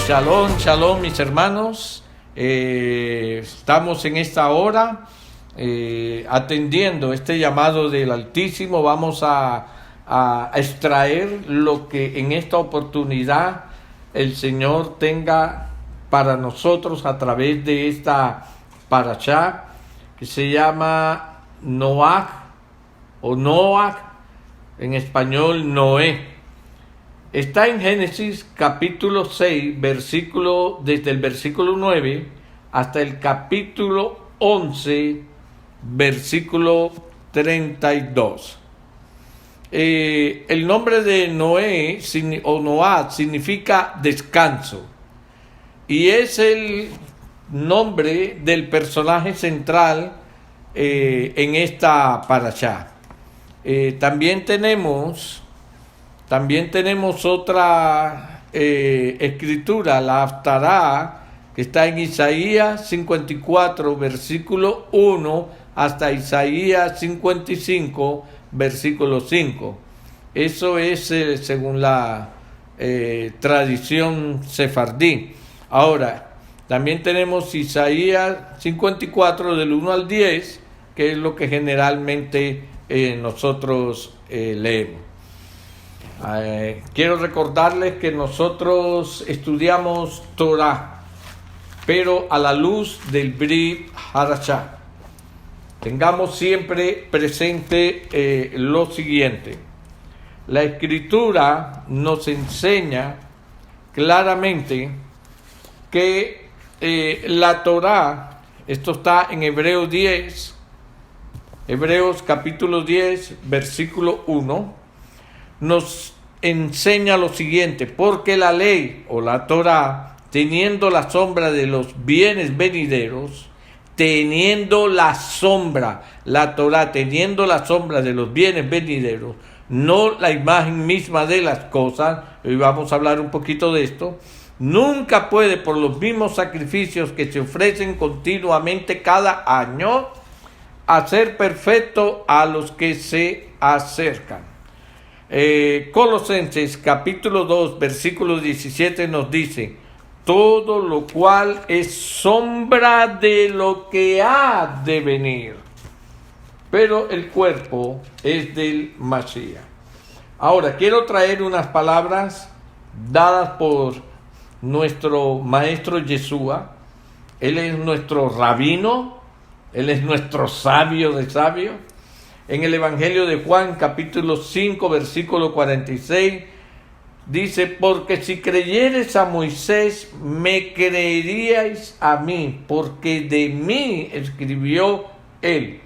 Shalom, shalom, mis hermanos. Estamos en esta hora atendiendo este llamado del Altísimo. Vamos a extraer lo que en esta oportunidad el Señor tenga para nosotros a través de esta parashá que se llama Noach o Noach, en español Noé. Está en Génesis capítulo 6, desde el versículo 9 hasta el capítulo 11, versículo 32. El nombre de Noé o Noah significa descanso y es el nombre del personaje central en esta parashá. También tenemos otra escritura, la Haftará, que está en Isaías 54, versículo 1, hasta Isaías 55, versículo 5. Eso es según la tradición sefardí. Ahora, también tenemos Isaías 54, del 1 al 10, que es lo que generalmente nosotros leemos. Quiero recordarles que nosotros estudiamos Torah, pero a la luz del Brit Hadashah. Tengamos siempre presente lo siguiente: la Escritura nos enseña claramente que la Torah, esto está en Hebreos capítulo 10, versículo 1, nos enseña lo siguiente: porque la ley o la Torá, teniendo la sombra de los bienes venideros, la Torá teniendo la sombra de los bienes venideros, no la imagen misma de las cosas, hoy vamos a hablar un poquito de esto, nunca puede, por los mismos sacrificios que se ofrecen continuamente cada año, hacer perfecto a los que se acercan. Colosenses capítulo 2, versículo 17 nos dice: todo lo cual es sombra de lo que ha de venir, pero el cuerpo es del Mashiach. Ahora quiero traer unas palabras dadas por nuestro maestro Yeshua. Él es nuestro rabino, él es nuestro sabio de sabios. En el Evangelio de Juan, capítulo 5, versículo 46, dice: porque si creyereis a Moisés, me creeríais a mí, porque de mí escribió él.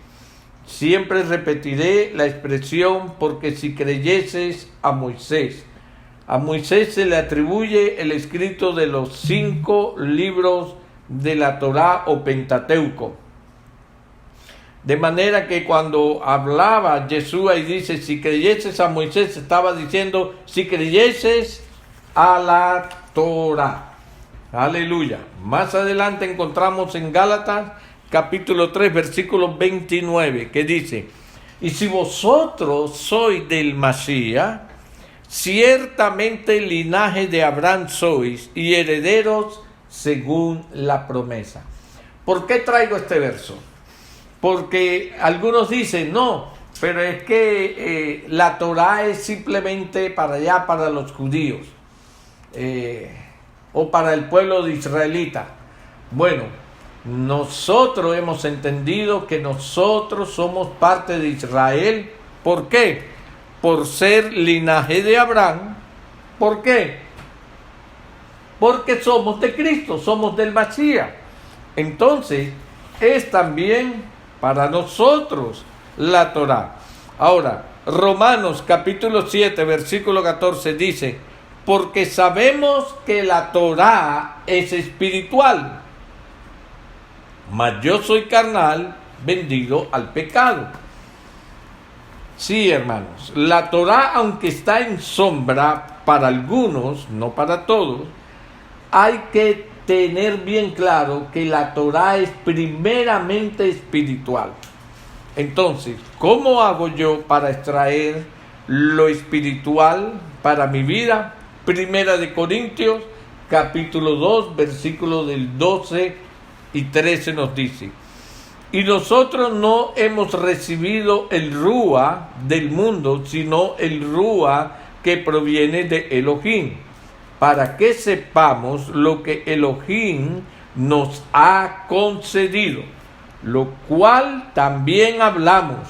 Siempre repetiré la expresión porque si creyeseis a Moisés. A Moisés se le atribuye el escrito de los 5 libros de la Torá o Pentateuco. De manera que cuando hablaba Yeshua y dice si creyeses a Moisés, estaba diciendo si creyeses a la Torah. Aleluya. Más adelante encontramos en Gálatas capítulo 3, versículo 29, que dice: y si vosotros sois del Mashiach, ciertamente linaje de Abraham sois y herederos según la promesa. ¿Por qué traigo este verso? Porque algunos dicen, no, pero es que la Torá es simplemente para allá, para los judíos, o para el pueblo de israelita. Bueno, nosotros hemos entendido que nosotros somos parte de Israel. ¿Por qué? Por ser linaje de Abraham. ¿Por qué? Porque somos de Cristo, somos del Mashiach. Entonces, es también para nosotros la Torá. Ahora, Romanos capítulo 7, versículo 14 dice: porque sabemos que la Torá es espiritual, mas yo soy carnal, vendido al pecado. Sí, hermanos, la Torá, aunque está en sombra para algunos, no para todos, hay que tener bien claro que la Torá es primeramente espiritual. Entonces, ¿cómo hago yo para extraer lo espiritual para mi vida? Primera de Corintios capítulo 2, versículos del 12 y 13 nos dice: y nosotros no hemos recibido el Rúa del mundo, sino el Rúa que proviene de Elohim, para que sepamos lo que Elohim nos ha concedido, lo cual también hablamos,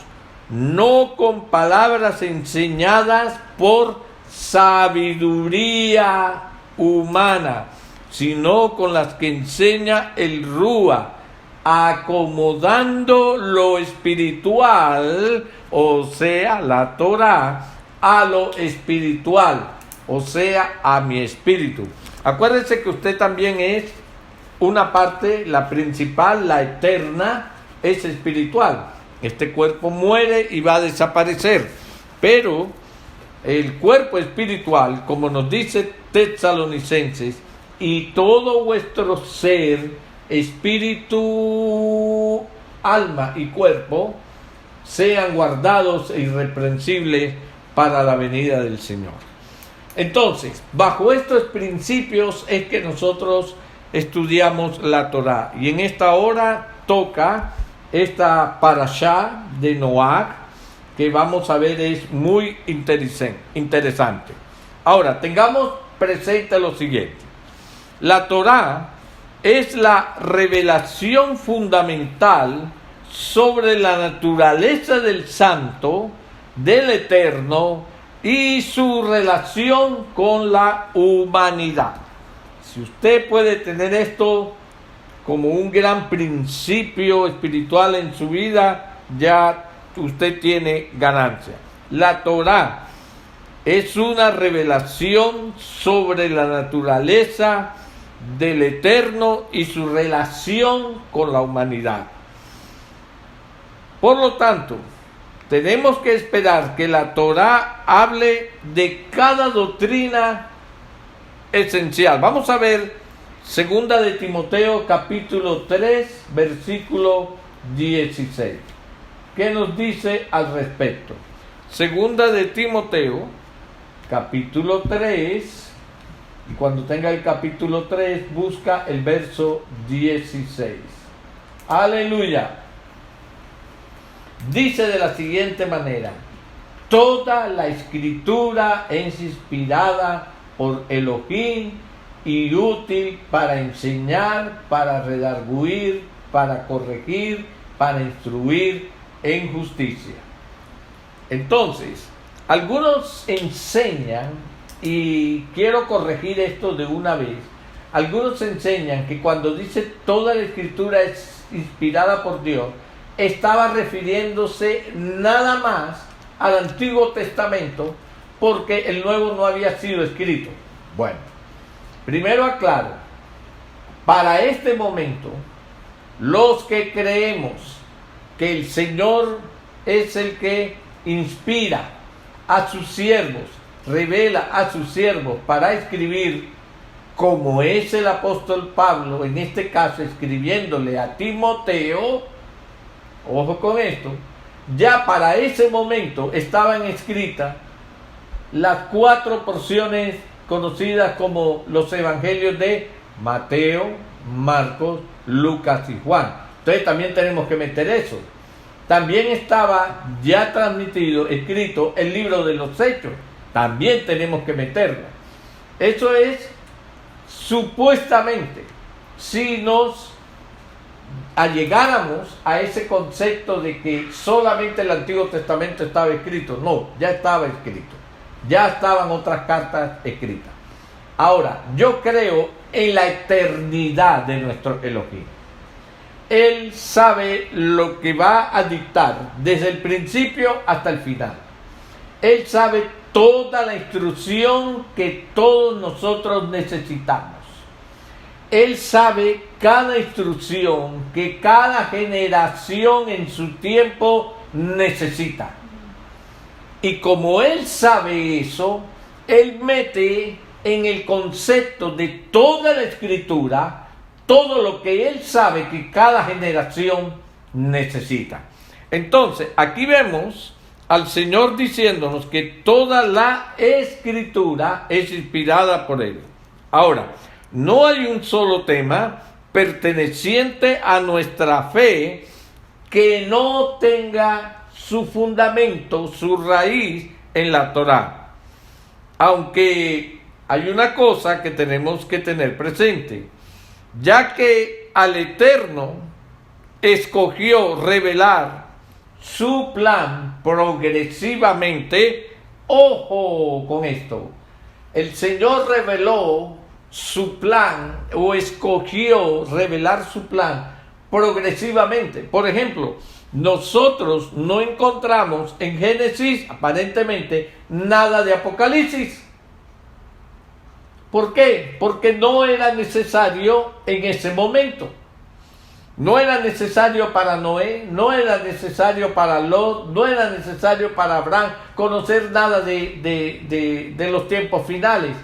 no con palabras enseñadas por sabiduría humana, sino con las que enseña el Rúa, acomodando lo espiritual, o sea, la Torá, a lo espiritual, o sea, a mi espíritu. Acuérdense que usted también es una parte, la principal, la eterna, es espiritual. Este cuerpo muere y va a desaparecer, pero el cuerpo espiritual, como nos dice Tesalonicenses, y todo vuestro ser, espíritu, alma y cuerpo, sean guardados e irreprensibles para la venida del Señor. Entonces, bajo estos principios es que nosotros estudiamos la Torá. Y en esta hora toca esta parashá de Noach, que vamos a ver es muy interesante. Ahora, tengamos presente lo siguiente. La Torá es la revelación fundamental sobre la naturaleza del Santo, del Eterno y su relación con la humanidad. Si usted puede tener esto como un gran principio espiritual en su vida, ya usted tiene ganancia. La Torá es una revelación sobre la naturaleza del Eterno y su relación con la humanidad. Por lo tanto, tenemos que esperar que la Torá hable de cada doctrina esencial. Vamos a ver segunda de Timoteo capítulo 3 versículo 16. ¿Qué nos dice al respecto? Segunda de Timoteo capítulo 3, y cuando tenga el capítulo 3 busca el verso 16. Aleluya. Dice de la siguiente manera: toda la escritura es inspirada por Elohim y útil para enseñar, para redarguir, para corregir, para instruir en justicia. Entonces, algunos enseñan, y quiero corregir esto de una vez, algunos enseñan que cuando dice toda la escritura es inspirada por Dios, estaba refiriéndose nada más al Antiguo Testamento, porque el Nuevo no había sido escrito. Bueno, primero aclaro, para este momento, los que creemos que el Señor es el que inspira a sus siervos, revela a sus siervos para escribir, como es el apóstol Pablo, en este caso escribiéndole a Timoteo, ojo con esto, ya para ese momento estaban escritas las 4 porciones conocidas como los evangelios de Mateo, Marcos, Lucas y Juan. Entonces también tenemos que meter eso. También estaba ya transmitido, escrito el libro de los Hechos. También tenemos que meterlo. Eso es supuestamente, si nos allegáramos a ese concepto de que solamente el Antiguo Testamento estaba escrito. No, ya estaba escrito. Ya estaban otras cartas escritas. Ahora, yo creo en la eternidad de nuestro Elohim. Él sabe lo que va a dictar desde el principio hasta el final. Él sabe toda la instrucción que todos nosotros necesitamos. Él sabe cada instrucción que cada generación en su tiempo necesita. Y como Él sabe eso, Él mete en el concepto de toda la Escritura todo lo que Él sabe que cada generación necesita. Entonces, aquí vemos al Señor diciéndonos que toda la Escritura es inspirada por Él. Ahora, No hay un solo tema perteneciente a nuestra fe que no tenga su fundamento, su raíz en la Torá. Aunque hay una cosa que tenemos que tener presente, ya que al Eterno escogió revelar su plan progresivamente. Ojo con esto, el Señor reveló su plan o escogió revelar su plan progresivamente. Por ejemplo, nosotros no encontramos en Génesis aparentemente nada de Apocalipsis. ¿Por qué? Porque no era necesario en ese momento. No era necesario para Noé, no era necesario para Lot, no era necesario para Abraham conocer nada de los tiempos finales.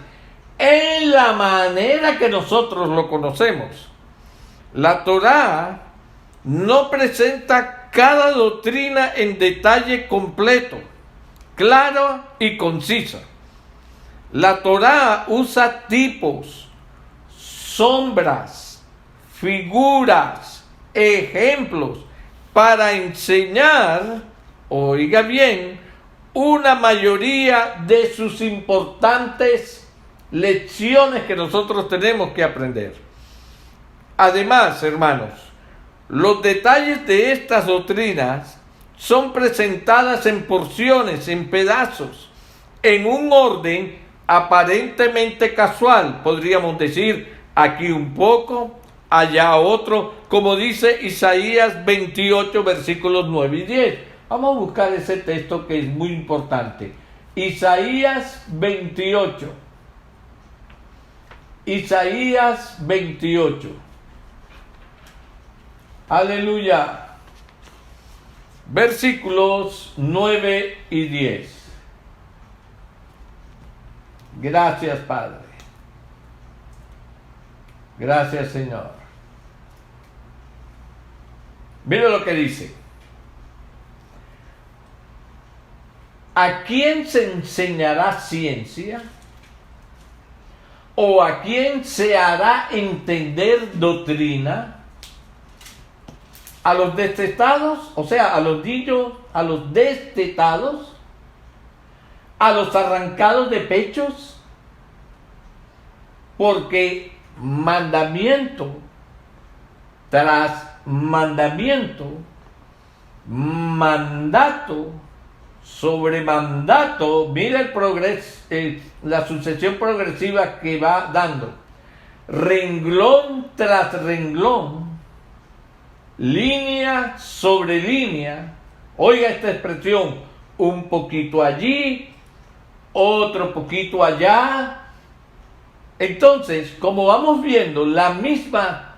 En la manera que nosotros lo conocemos. La Torá no presenta cada doctrina en detalle completo, claro y concisa. La Torá usa tipos, sombras, figuras, ejemplos para enseñar, oiga bien, una mayoría de sus importantes lecciones que nosotros tenemos que aprender. Además, hermanos, los detalles de estas doctrinas son presentadas en porciones, en pedazos, en un orden aparentemente casual. Podríamos decir, aquí un poco, allá otro, como dice Isaías 28, versículos 9 y 10. Vamos a buscar ese texto que es muy importante. Isaías 28. Isaías 28. Aleluya. Versículos 9 y 10. Gracias, Padre. Gracias, Señor. Mira lo que dice. ¿A quién se enseñará ciencia? ¿O a quién se hará entender doctrina? ¿A los destetados? O sea, a los niños, a los destetados, a los arrancados de pechos, porque mandamiento tras mandamiento, mandato sobre mandato, mira el progreso, la sucesión progresiva que va dando, renglón tras renglón, línea sobre línea. Oiga esta expresión, un poquito allí, otro poquito allá. Entonces, como vamos viendo, la misma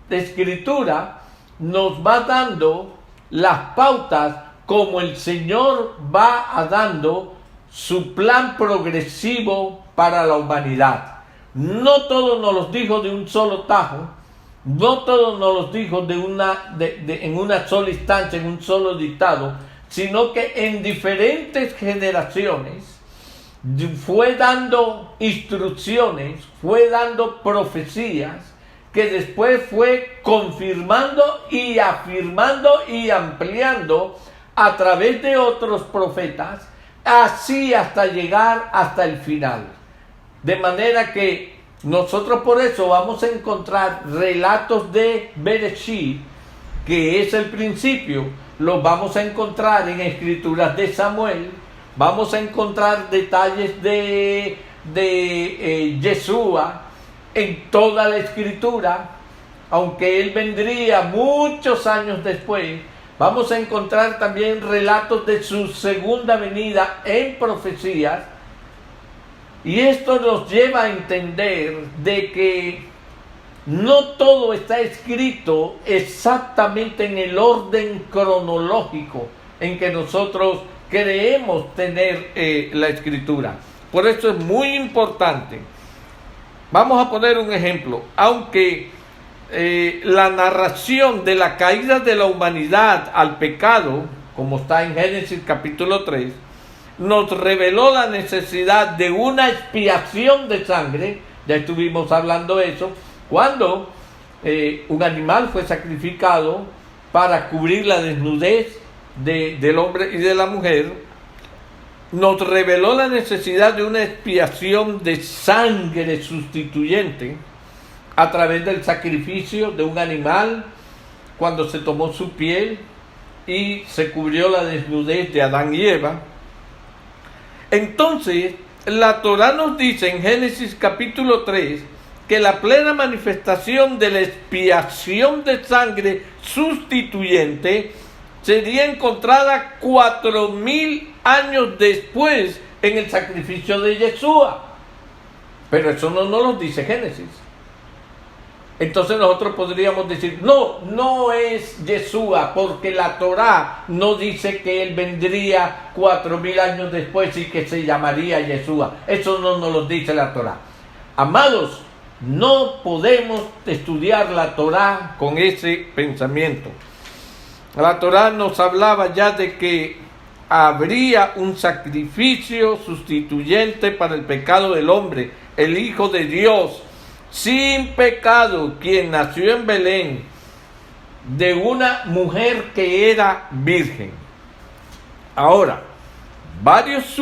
escritura nos va dando las pautas como el Señor va dando su plan progresivo para la humanidad. No todo nos los dijo de un solo tajo, no todo nos los dijo en una sola instancia, en un solo dictado, sino que en diferentes generaciones fue dando instrucciones, fue dando profecías, que después fue confirmando y afirmando y ampliando a través de otros profetas, así hasta llegar hasta el final. De manera que nosotros por eso vamos a encontrar relatos de Bereshit, que es el principio, los vamos a encontrar en escrituras de Samuel, vamos a encontrar detalles de Yeshua en toda la escritura, aunque él vendría muchos años después. Vamos a encontrar también relatos de su segunda venida en profecías, y esto nos lleva a entender de que no todo está escrito exactamente en el orden cronológico en que nosotros creemos tener la escritura. Por eso es muy importante. Vamos a poner un ejemplo. Aunque la narración de la caída de la humanidad al pecado, como está en Génesis capítulo 3, nos reveló la necesidad de una expiación de sangre Ya estuvimos hablando de eso, cuando un animal fue sacrificado para cubrir la desnudez del hombre y de la mujer, nos reveló la necesidad de una expiación de sangre sustituyente a través del sacrificio de un animal, cuando se tomó su piel y se cubrió la desnudez de Adán y Eva. Entonces, la Torá nos dice en Génesis capítulo 3 que la plena manifestación de la expiación de sangre sustituyente sería encontrada 4000 años después en el sacrificio de Yeshua. Pero eso no nos lo dice Génesis. Entonces nosotros podríamos decir, no es Yeshua, porque la Torá no dice que él vendría 4000 años después y que se llamaría Yeshua. Eso no nos lo dice la Torá. Amados, no podemos estudiar la Torá con ese pensamiento. La Torá nos hablaba ya de que habría un sacrificio sustituyente para el pecado del hombre, el Hijo de Dios, sin pecado, quien nació en Belén, de una mujer que era virgen. Ahora, varios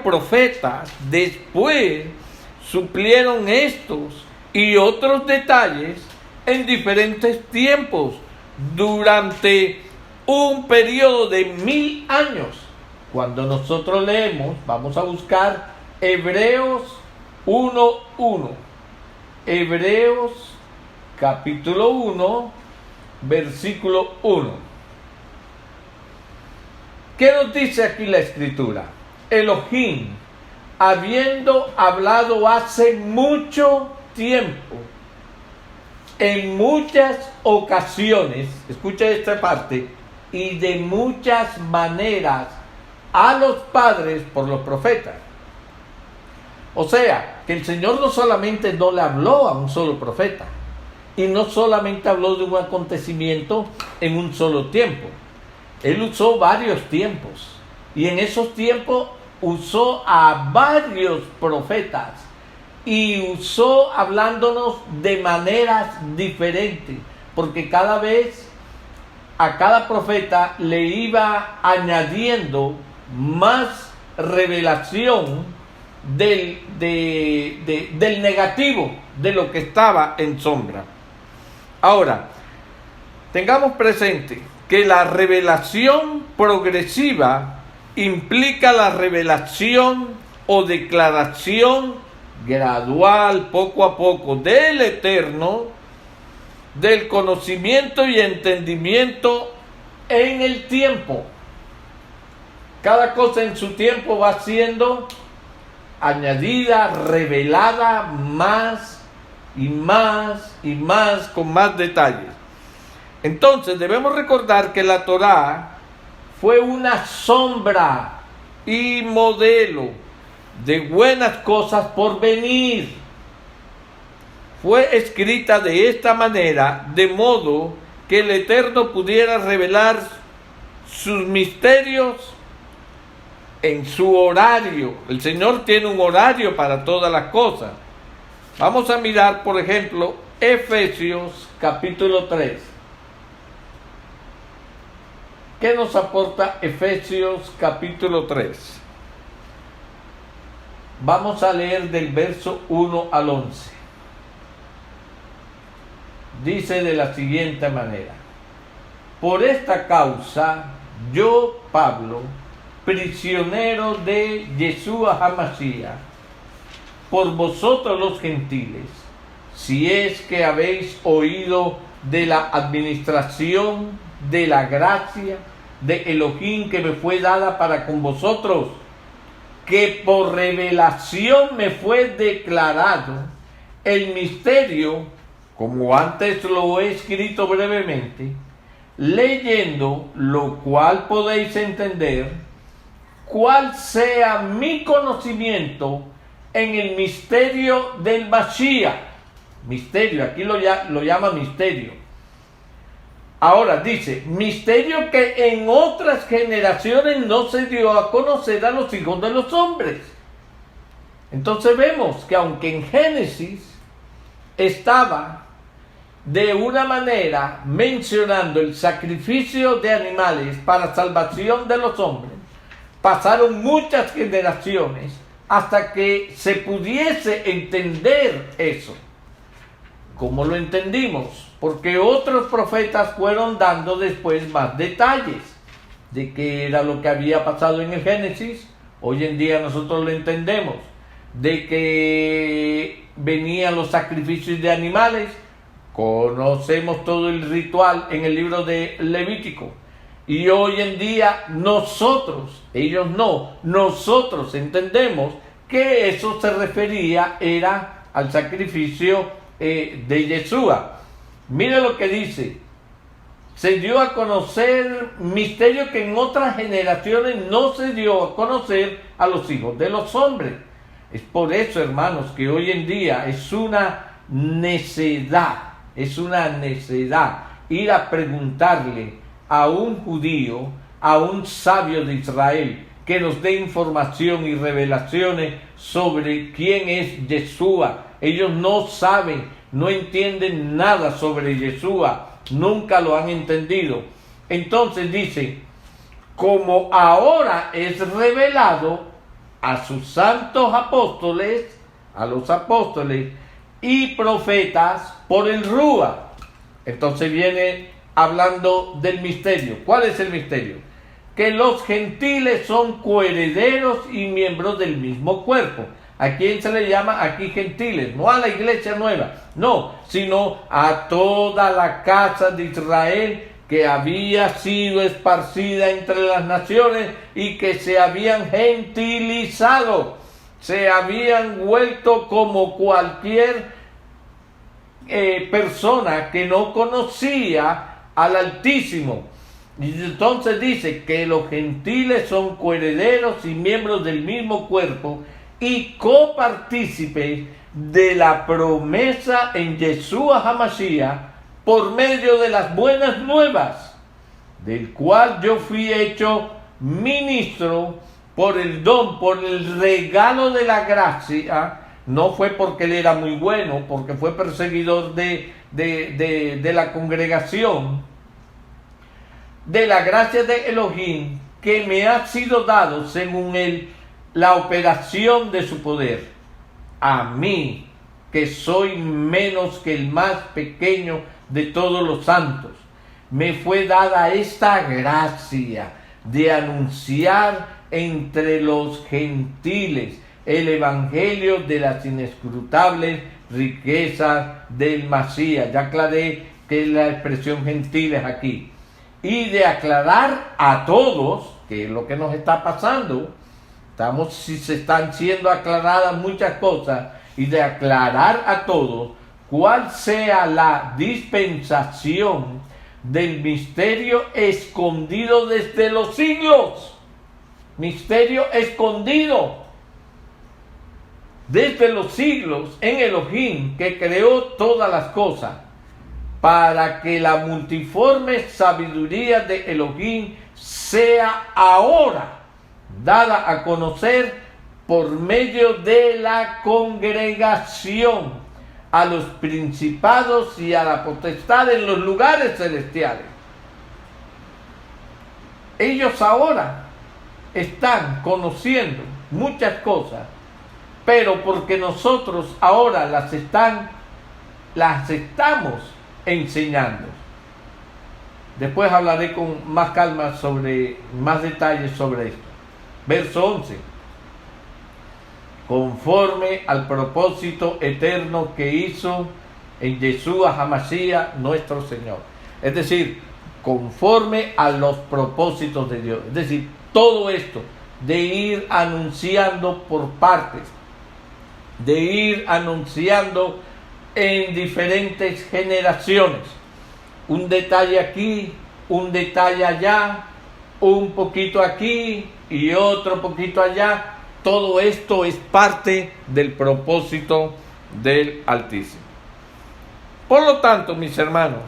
profetas después suplieron estos y otros detalles en diferentes tiempos, durante un periodo de 1000 años. Cuando nosotros leemos, vamos a buscar Hebreos 1:1. Hebreos capítulo 1, versículo 1. ¿Qué nos dice aquí la escritura? Elohim, habiendo hablado hace mucho tiempo, en muchas ocasiones, escucha esta parte, y de muchas maneras a los padres por los profetas. O sea, que el Señor no solamente no le habló a un solo profeta, y no solamente habló de un acontecimiento en un solo tiempo. Él usó varios tiempos, y en esos tiempos usó a varios profetas, y usó hablándonos de maneras diferentes, porque cada vez a cada profeta le iba añadiendo más revelación del negativo, de lo que estaba en sombra. Ahora, tengamos presente que la revelación progresiva implica la revelación o declaración gradual, poco a poco, del Eterno, del conocimiento y entendimiento en el tiempo. Cada cosa en su tiempo va siendo añadida, revelada más y más y más, con más detalles. Entonces debemos recordar que la Torá fue una sombra y modelo de buenas cosas por venir. Fue escrita de esta manera, de modo que el Eterno pudiera revelar sus misterios en su horario. El Señor tiene un horario para todas las cosas. Vamos a mirar, por ejemplo, Efesios capítulo 3. ¿Qué nos aporta Efesios capítulo 3? Vamos a leer del verso 1 al 11. Dice de la siguiente manera: por esta causa, yo, Pablo, prisionero de Yeshua HaMashiach, por vosotros los gentiles, si es que habéis oído de la administración de la gracia de Elohim que me fue dada para con vosotros, que por revelación me fue declarado el misterio, como antes lo he escrito brevemente, leyendo lo cual podéis entender, cuál sea mi conocimiento en el misterio del Mashiach. Misterio, aquí lo llama misterio. Ahora dice, misterio que en otras generaciones no se dio a conocer a los hijos de los hombres. Entonces vemos que aunque en Génesis estaba de una manera mencionando el sacrificio de animales para salvación de los hombres, pasaron muchas generaciones hasta que se pudiese entender eso. ¿Cómo lo entendimos? Porque otros profetas fueron dando después más detalles de qué era lo que había pasado en el Génesis. Hoy en día nosotros lo entendemos, de que venían los sacrificios de animales. Conocemos todo el ritual en el libro de Levítico. Y hoy en día nosotros, ellos no, nosotros entendemos que eso se refería era al sacrificio de Yeshua. Mire lo que dice: se dio a conocer misterio que en otras generaciones no se dio a conocer a los hijos de los hombres. Es por eso, hermanos, que hoy en día es una necedad ir a preguntarle a un judío, a un sabio de Israel, que nos dé información y revelaciones sobre quién es Yeshua. Ellos no saben, no entienden nada sobre Yeshua, nunca lo han entendido. Entonces dice, como ahora es revelado a sus santos apóstoles, a los apóstoles y profetas por el Rúa. Entonces viene hablando del misterio. ¿Cuál es el misterio? Que los gentiles son coherederos y miembros del mismo cuerpo. ¿A quién se le llama aquí gentiles? No a la iglesia nueva, no, sino a toda la casa de Israel que había sido esparcida entre las naciones y que se habían gentilizado, se habían vuelto como cualquier persona que no conocía al Altísimo. Y entonces dice que los gentiles son coherederos y miembros del mismo cuerpo y copartícipes de la promesa en Yeshua HaMashiach por medio de las buenas nuevas, del cual yo fui hecho ministro por el don, por el regalo de la gracia. No fue porque él era muy bueno, porque fue perseguidor de la congregación, de la gracia de Elohim, que me ha sido dado según la operación de su poder. A mí, que soy menos que el más pequeño de todos los santos, me fue dada esta gracia de anunciar entre los gentiles el evangelio de las inescrutables riquezas del Masías. Ya aclaré que la expresión gentiles aquí. Y de aclarar a todos, que es lo que nos está pasando, se están siendo aclaradas muchas cosas, y de aclarar a todos cuál sea la dispensación del misterio escondido desde los siglos. Misterio escondido desde los siglos en Elohim, que creó todas las cosas, para que la multiforme sabiduría de Elohim sea ahora dada a conocer por medio de la congregación a los principados y a la potestad en los lugares celestiales. Ellos ahora están conociendo muchas cosas, pero porque nosotros ahora las estamos enseñando. Después hablaré con más calma sobre más detalles sobre esto. Verso 11. Conforme al propósito eterno que hizo en Yeshua HaMashiach nuestro Señor. Es decir, conforme a los propósitos de Dios. Es decir, todo esto de ir anunciando por partes, de ir anunciando en diferentes generaciones. Un detalle aquí, un detalle allá, un poquito aquí y otro poquito allá. Todo esto es parte del propósito del Altísimo. Por lo tanto, mis hermanos,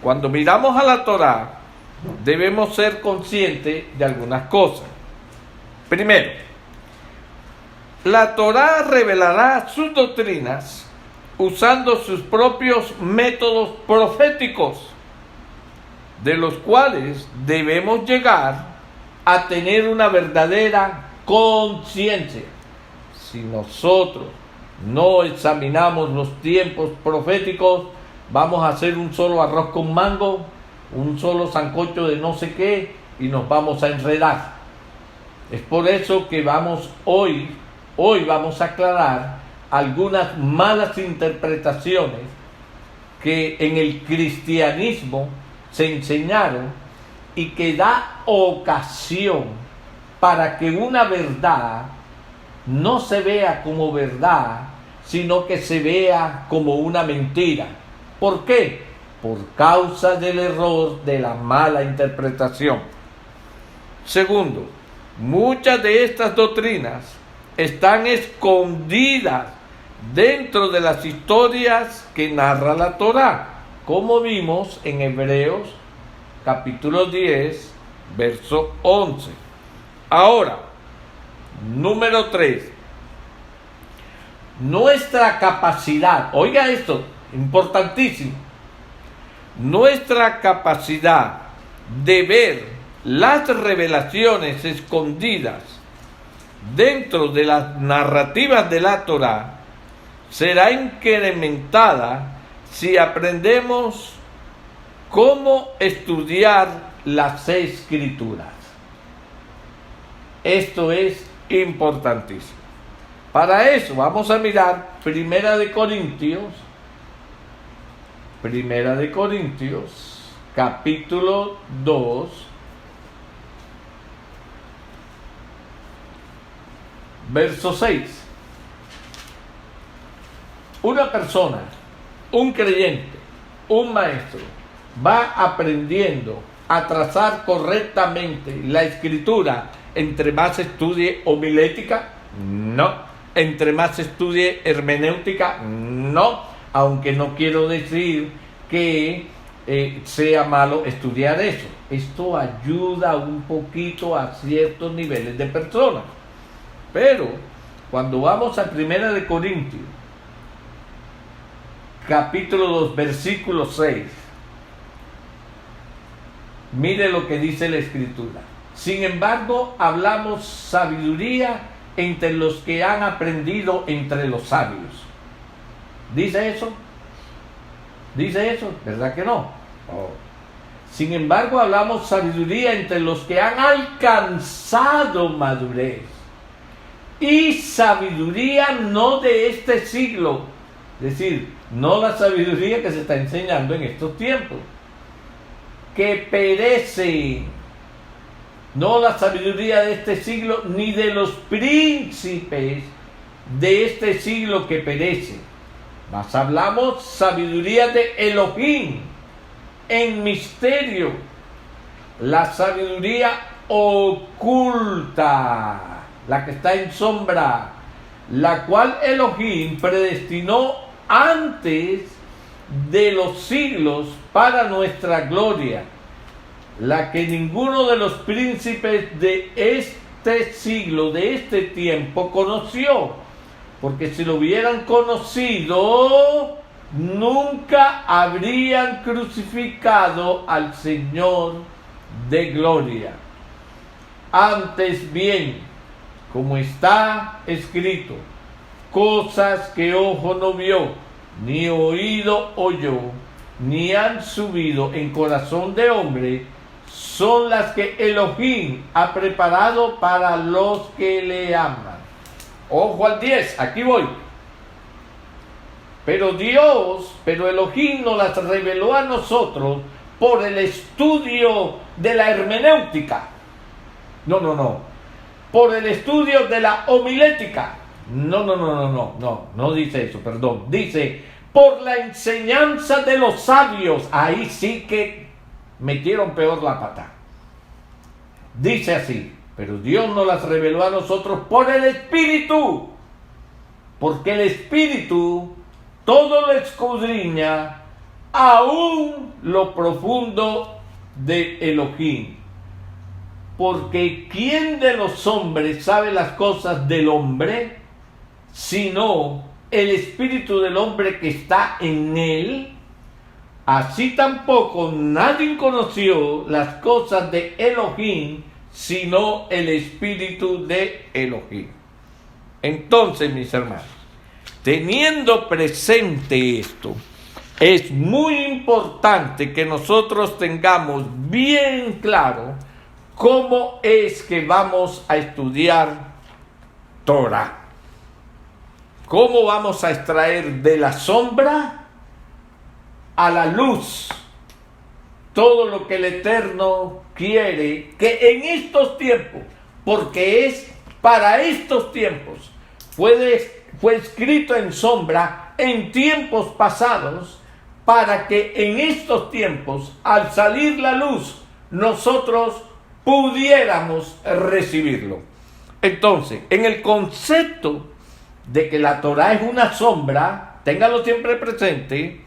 cuando miramos a la Torá, debemos ser conscientes de algunas cosas. Primero, La Torá revelará sus doctrinas usando sus propios métodos proféticos, de los cuales debemos llegar a tener una verdadera conciencia. Si nosotros no examinamos los tiempos proféticos, vamos a hacer un solo arroz con mango, un solo sancocho de no sé qué, y nos vamos a enredar. Es por eso que hoy vamos a aclarar algunas malas interpretaciones que en el cristianismo se enseñaron y que da ocasión para que una verdad no se vea como verdad, sino que se vea como una mentira. ¿Por qué? Por causa del error de la mala interpretación. Segundo, muchas de estas doctrinas están escondidas dentro de las historias que narra la Torá, como vimos en Hebreos capítulo 10, verso 11. Ahora, número 3. Nuestra capacidad, oiga esto, importantísimo, nuestra capacidad de ver las revelaciones escondidas dentro de las narrativas de la Torá será incrementada si aprendemos cómo estudiar las Escrituras. Esto es importantísimo. Para eso vamos a mirar Primera de Corintios, capítulo 2, verso 6. Una persona, un creyente, un maestro, va aprendiendo a trazar correctamente la escritura entre más estudie homilética, no. Entre más estudie hermenéutica, no. Aunque no quiero decir que sea malo estudiar eso. Esto ayuda un poquito a ciertos niveles de personas. Pero cuando vamos a Primera de Corintios, capítulo 2, versículo 6, mire lo que dice la Escritura. Sin embargo, hablamos sabiduría entre los que han aprendido entre los sabios. ¿Dice eso? ¿Dice eso? ¿Verdad que no? Oh. Sin embargo, hablamos sabiduría entre los que han alcanzado madurez. Y sabiduría no de este siglo. Es decir, no la sabiduría que se está enseñando en estos tiempos, que perece. No la sabiduría de este siglo, ni de los príncipes de este siglo que perece. Mas hablamos sabiduría de Elohim, en misterio. La sabiduría oculta, la que está en sombra, la cual Elohim predestinó antes de los siglos para nuestra gloria, la que ninguno de los príncipes de este siglo, de este tiempo, conoció, porque si lo hubieran conocido, nunca habrían crucificado al Señor de gloria. Antes bien, como está escrito, cosas que ojo no vio, ni oído oyó, ni han subido en corazón de hombre, son las que Elohim ha preparado para los que le aman. Ojo al 10, aquí voy. Pero Elohim nos las reveló a nosotros por el estudio de la hermenéutica. No. Por el estudio de la homilética. No dice eso, perdón. Dice, por la enseñanza de los sabios. Ahí sí que metieron peor la pata. Dice así, pero Dios nos las reveló a nosotros por el Espíritu, porque el Espíritu todo lo escudriña, aún lo profundo de Elohim. Porque ¿quién de los hombres sabe las cosas del hombre? sino el espíritu del hombre que está en él, así tampoco nadie conoció las cosas de Elohim, sino el espíritu de Elohim. Entonces, mis hermanos, teniendo presente esto, es muy importante que nosotros tengamos bien claro cómo es que vamos a estudiar Torah. ¿Cómo vamos a extraer de la sombra a la luz todo lo que el Eterno quiere que en estos tiempos, porque es para estos tiempos, fue escrito en sombra en tiempos pasados, para que en estos tiempos, al salir la luz, nosotros pudiéramos recibirlo. Entonces, en el concepto de que la Torah es una sombra, téngalo siempre presente,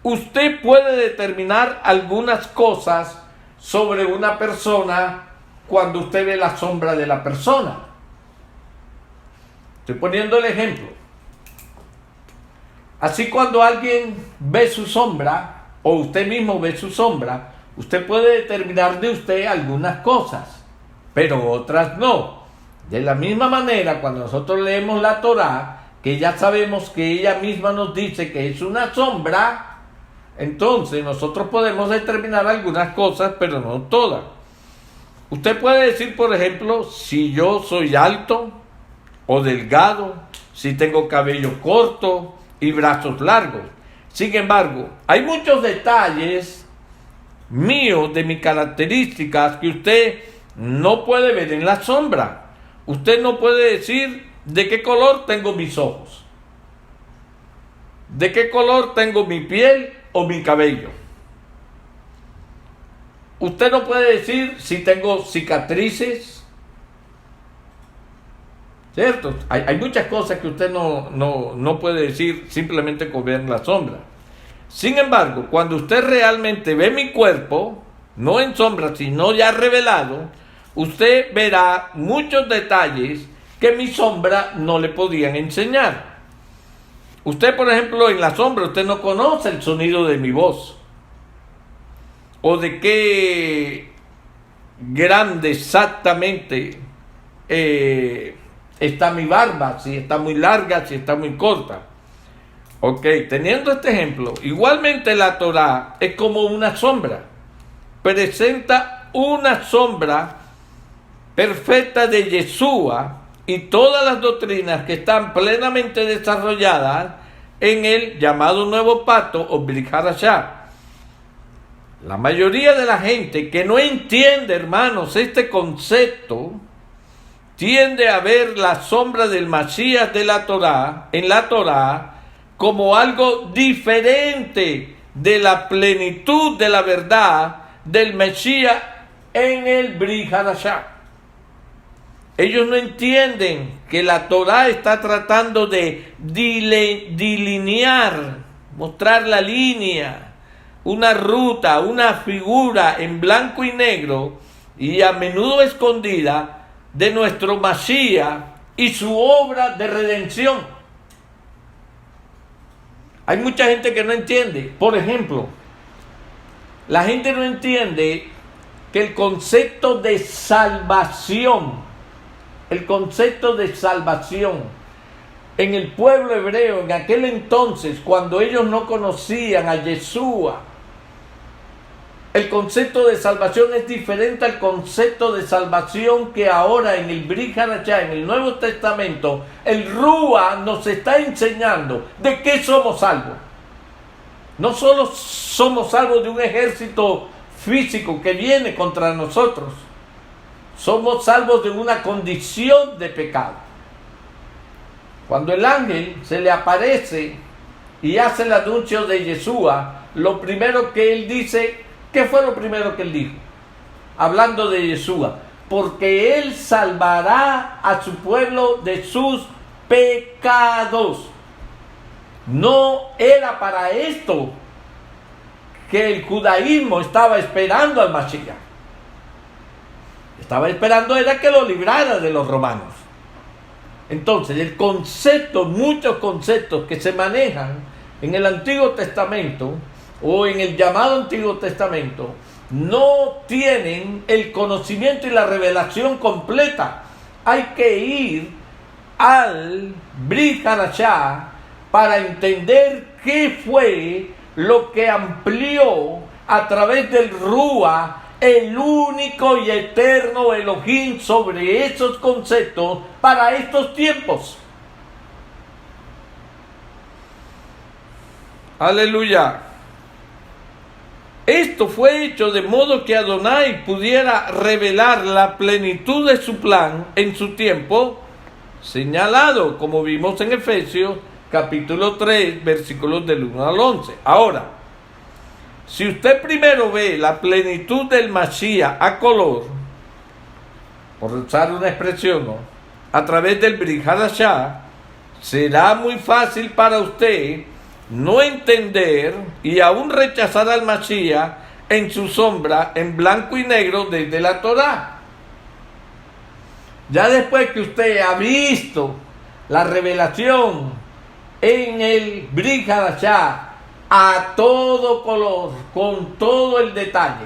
usted puede determinar algunas cosas sobre una persona cuando usted ve la sombra de la persona. Estoy poniendo el ejemplo. Así cuando alguien ve su sombra, o usted mismo ve su sombra, usted puede determinar de usted algunas cosas, pero otras no. De la misma manera, cuando nosotros leemos la Torah, que ya sabemos que ella misma nos dice que es una sombra, entonces nosotros podemos determinar algunas cosas, pero no todas. Usted puede decir, por ejemplo, si yo soy alto o delgado, si tengo cabello corto y brazos largos. Sin embargo, hay muchos detalles míos de mis características que usted no puede ver en la sombra. Usted no puede decir de qué color tengo mis ojos, de qué color tengo mi piel o mi cabello. Usted no puede decir si tengo cicatrices, ¿cierto? Hay muchas cosas que usted no puede decir simplemente con ver la sombra. Sin embargo, cuando usted realmente ve mi cuerpo, no en sombra, sino ya revelado, usted verá muchos detalles que mi sombra no le podían enseñar. Usted, por ejemplo, en la sombra, usted no conoce el sonido de mi voz, o de qué grande exactamente está mi barba, si está muy larga, si está muy corta. Ok, teniendo este ejemplo, igualmente la Torah es como una sombra, presenta una sombra perfecta de Yeshua y todas las doctrinas que están plenamente desarrolladas en el llamado Nuevo Pacto o Brit Hadashah. La mayoría de la gente que no entiende, hermanos, este concepto, tiende a ver la sombra del Masías de la Torah, en la Torah, como algo diferente de la plenitud de la verdad del Mesías en el Brit Hadashah. Ellos no entienden que la Torah está tratando de delinear, mostrar la línea, una ruta, una figura en blanco y negro y a menudo escondida de nuestro Masías y su obra de redención. Hay mucha gente que no entiende. Por ejemplo, la gente no entiende que el concepto de salvación en el pueblo hebreo, en aquel entonces, cuando ellos no conocían a Yeshua, el concepto de salvación es diferente al concepto de salvación que ahora en el Brit Hadashah, en el Nuevo Testamento, el Rúa nos está enseñando de qué somos salvos. No solo somos salvos de un ejército físico que viene contra nosotros, somos salvos de una condición de pecado. Cuando el ángel se le aparece y hace el anuncio de Yeshua, lo primero que él dice, ¿qué fue lo primero que él dijo? Hablando de Yeshua, porque él salvará a su pueblo de sus pecados. No era para esto que el judaísmo estaba esperando al Mashiach. Estaba esperando era que lo librara de los romanos. Entonces, el concepto, muchos conceptos que se manejan en el Antiguo Testamento o en el llamado Antiguo Testamento, no tienen el conocimiento y la revelación completa. Hay que ir al Brit Hadashah para entender qué fue lo que amplió a través del Rúa el único y eterno Elohim sobre esos conceptos para estos tiempos. Aleluya. Esto fue hecho de modo que Adonai pudiera revelar la plenitud de su plan en su tiempo señalado, como vimos en Efesios capítulo 3, versículos del 1 al 11. Ahora, si usted primero ve la plenitud del Mashiach a color, por usar una expresión, ¿no?, a través del Brit Hadashah, será muy fácil para usted no entender y aún rechazar al Mashiach en su sombra, en blanco y negro desde la Torá. Ya después que usted ha visto la revelación en el Brit Hadashah a todo color, con todo el detalle,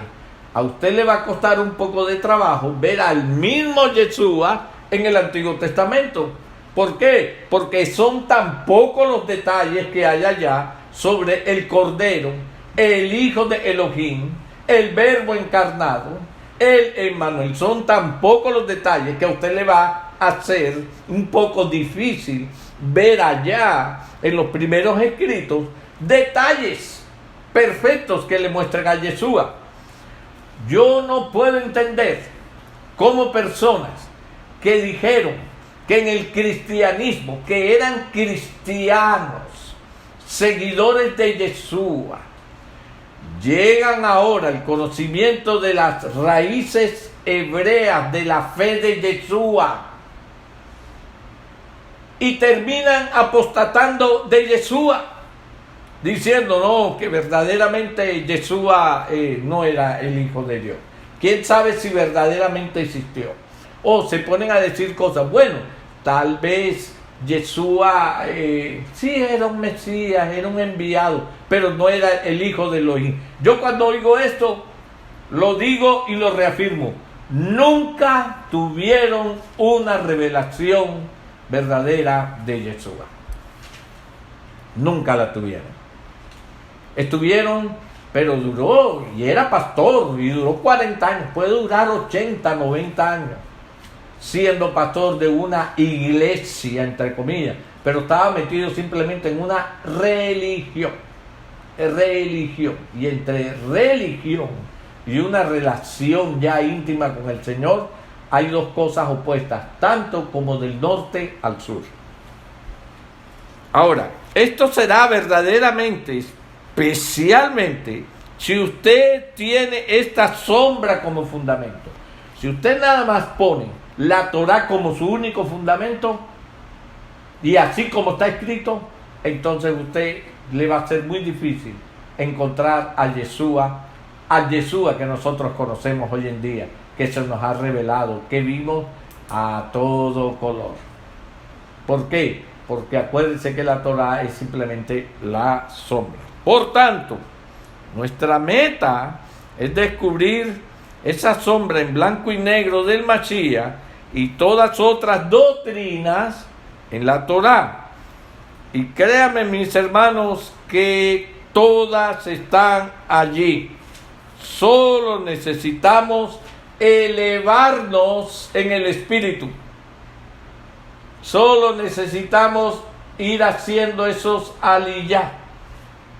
a usted le va a costar un poco de trabajo ver al mismo Yeshua en el Antiguo Testamento. ¿Por qué? Porque son tan pocos los detalles que hay allá sobre el Cordero, el Hijo de Elohim, el Verbo encarnado, el Emmanuel. Son tan pocos los detalles que a usted le va a hacer un poco difícil ver allá en los primeros escritos detalles perfectos que le muestran a Yeshua. Yo no puedo entender cómo personas que dijeron que en el cristianismo, que eran cristianos, seguidores de Yeshua, llegan ahora al conocimiento de las raíces hebreas de la fe de Yeshua y terminan apostatando de Yeshua, diciendo no, que verdaderamente Yeshua no era el Hijo de Dios. ¿Quién sabe si verdaderamente existió? O se ponen a decir cosas, bueno, tal vez Yeshua sí era un Mesías, era un enviado, pero no era el Hijo de Elohim. Yo cuando oigo esto, lo digo y lo reafirmo. Nunca tuvieron una revelación verdadera de Yeshua. Nunca la tuvieron. Estuvieron, pero duró, y era pastor, y duró 40 años, puede durar 80, 90 años, siendo pastor de una iglesia, entre comillas, pero estaba metido simplemente en una religión. Y entre religión y una relación ya íntima con el Señor, hay dos cosas opuestas, tanto como del norte al sur. Ahora, esto será verdaderamente, especialmente, si usted tiene esta sombra como fundamento. Si usted nada más pone la Torá como su único fundamento, y así como está escrito, entonces usted le va a ser muy difícil encontrar al Yeshua que nosotros conocemos hoy en día, que se nos ha revelado, que vimos a todo color. ¿Por qué? Porque acuérdense que la Torá es simplemente la sombra. Por tanto, nuestra meta es descubrir esa sombra en blanco y negro del Mashiach y todas otras doctrinas en la Torá. Y créanme, mis hermanos, que todas están allí. Solo necesitamos elevarnos en el espíritu. Solo necesitamos ir haciendo esos aliyah,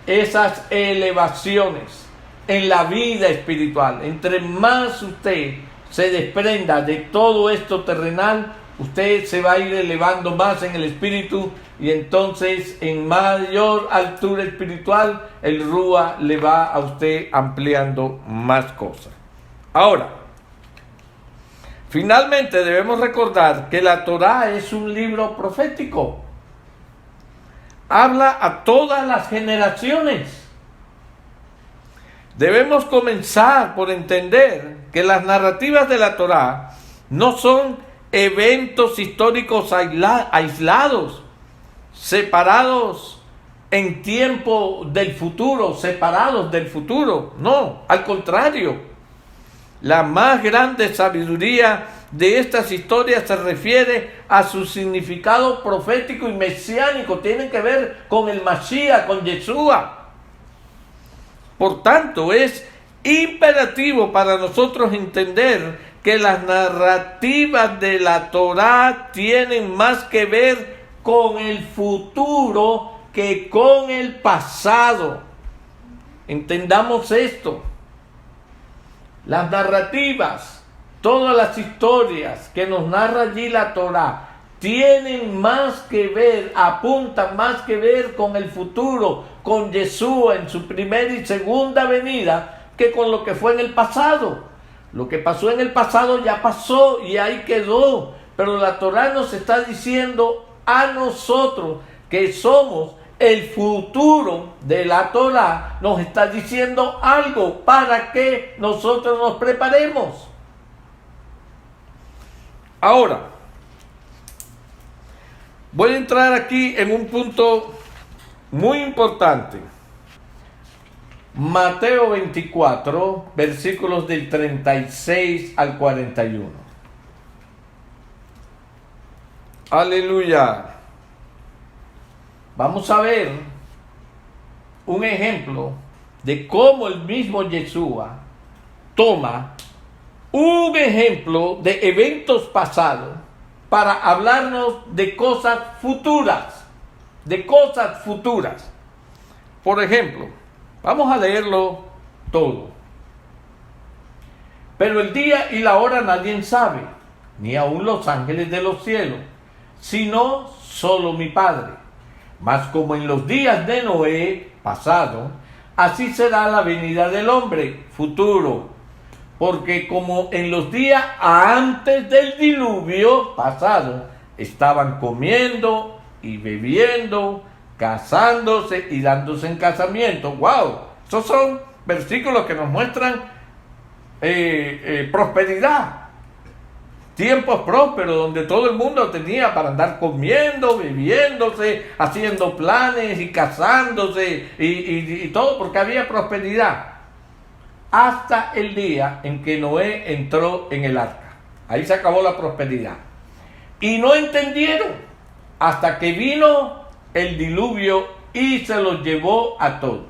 esas elevaciones en la vida espiritual. Entre más usted se desprenda de todo esto terrenal, usted se va a ir elevando más en el espíritu, y entonces en mayor altura espiritual el Rúa le va a usted ampliando más cosas. Ahora, finalmente debemos recordar que la Torá es un libro profético. Habla a todas las generaciones. Debemos comenzar por entender que las narrativas de la Torá no son eventos históricos aislados, separados en tiempo del futuro, separados del futuro. No, al contrario. La más grande sabiduría de estas historias se refiere a su significado profético y mesiánico. Tienen que ver con el Mashiach, con Yeshua. Por tanto, es imperativo para nosotros entender que las narrativas de la Torá tienen más que ver con el futuro que con el pasado. Entendamos esto. Las narrativas, todas las historias que nos narra allí la Torá, tienen más que ver, apuntan más que ver con el futuro, con Yeshua en su primera y segunda venida, que con lo que fue en el pasado. Lo que pasó en el pasado ya pasó y ahí quedó. Pero la Torá nos está diciendo a nosotros que somos el futuro de la Torá, nos está diciendo algo para que nosotros nos preparemos. Ahora, voy a entrar aquí en un punto muy importante. Mateo 24, versículos del 36 al 41. Aleluya. Vamos a ver un ejemplo de cómo el mismo Yeshua toma un ejemplo de eventos pasados para hablarnos de cosas futuras, Por ejemplo, vamos a leerlo todo. Pero el día y la hora nadie sabe, ni aun los ángeles de los cielos, sino solo mi Padre. Mas como en los días de Noé, pasado, así será la venida del hombre, futuro. Porque como en los días antes del diluvio, pasado, estaban comiendo y bebiendo, casándose y dándose en casamiento. ¡Wow! Esos son versículos que nos muestran prosperidad. Tiempos prósperos donde todo el mundo tenía para andar comiendo, bebiéndose, haciendo planes y casándose y todo porque había prosperidad. Hasta el día en que Noé entró en el arca. Ahí se acabó la prosperidad. Y no entendieron hasta que vino el diluvio y se los llevó a todos.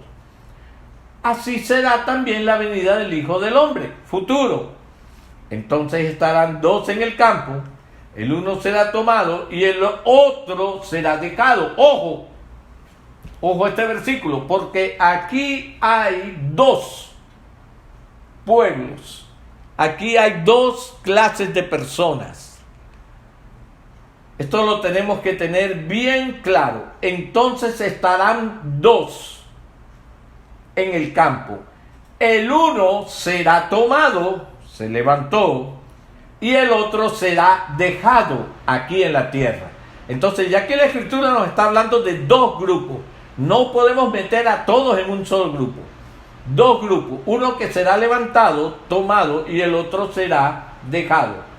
Así será también la venida del Hijo del Hombre, futuro. Entonces estarán dos en el campo, el uno será tomado y el otro será dejado. Ojo a este versículo, porque aquí hay dos pueblos, aquí hay dos clases de personas. Esto lo tenemos que tener bien claro. Entonces estarán dos en el campo. El uno será tomado, se levantó, y el otro será dejado aquí en la tierra. Entonces, ya que la Escritura nos está hablando de dos grupos, no podemos meter a todos en un solo grupo. Dos grupos, uno que será levantado, tomado, y el otro será dejado.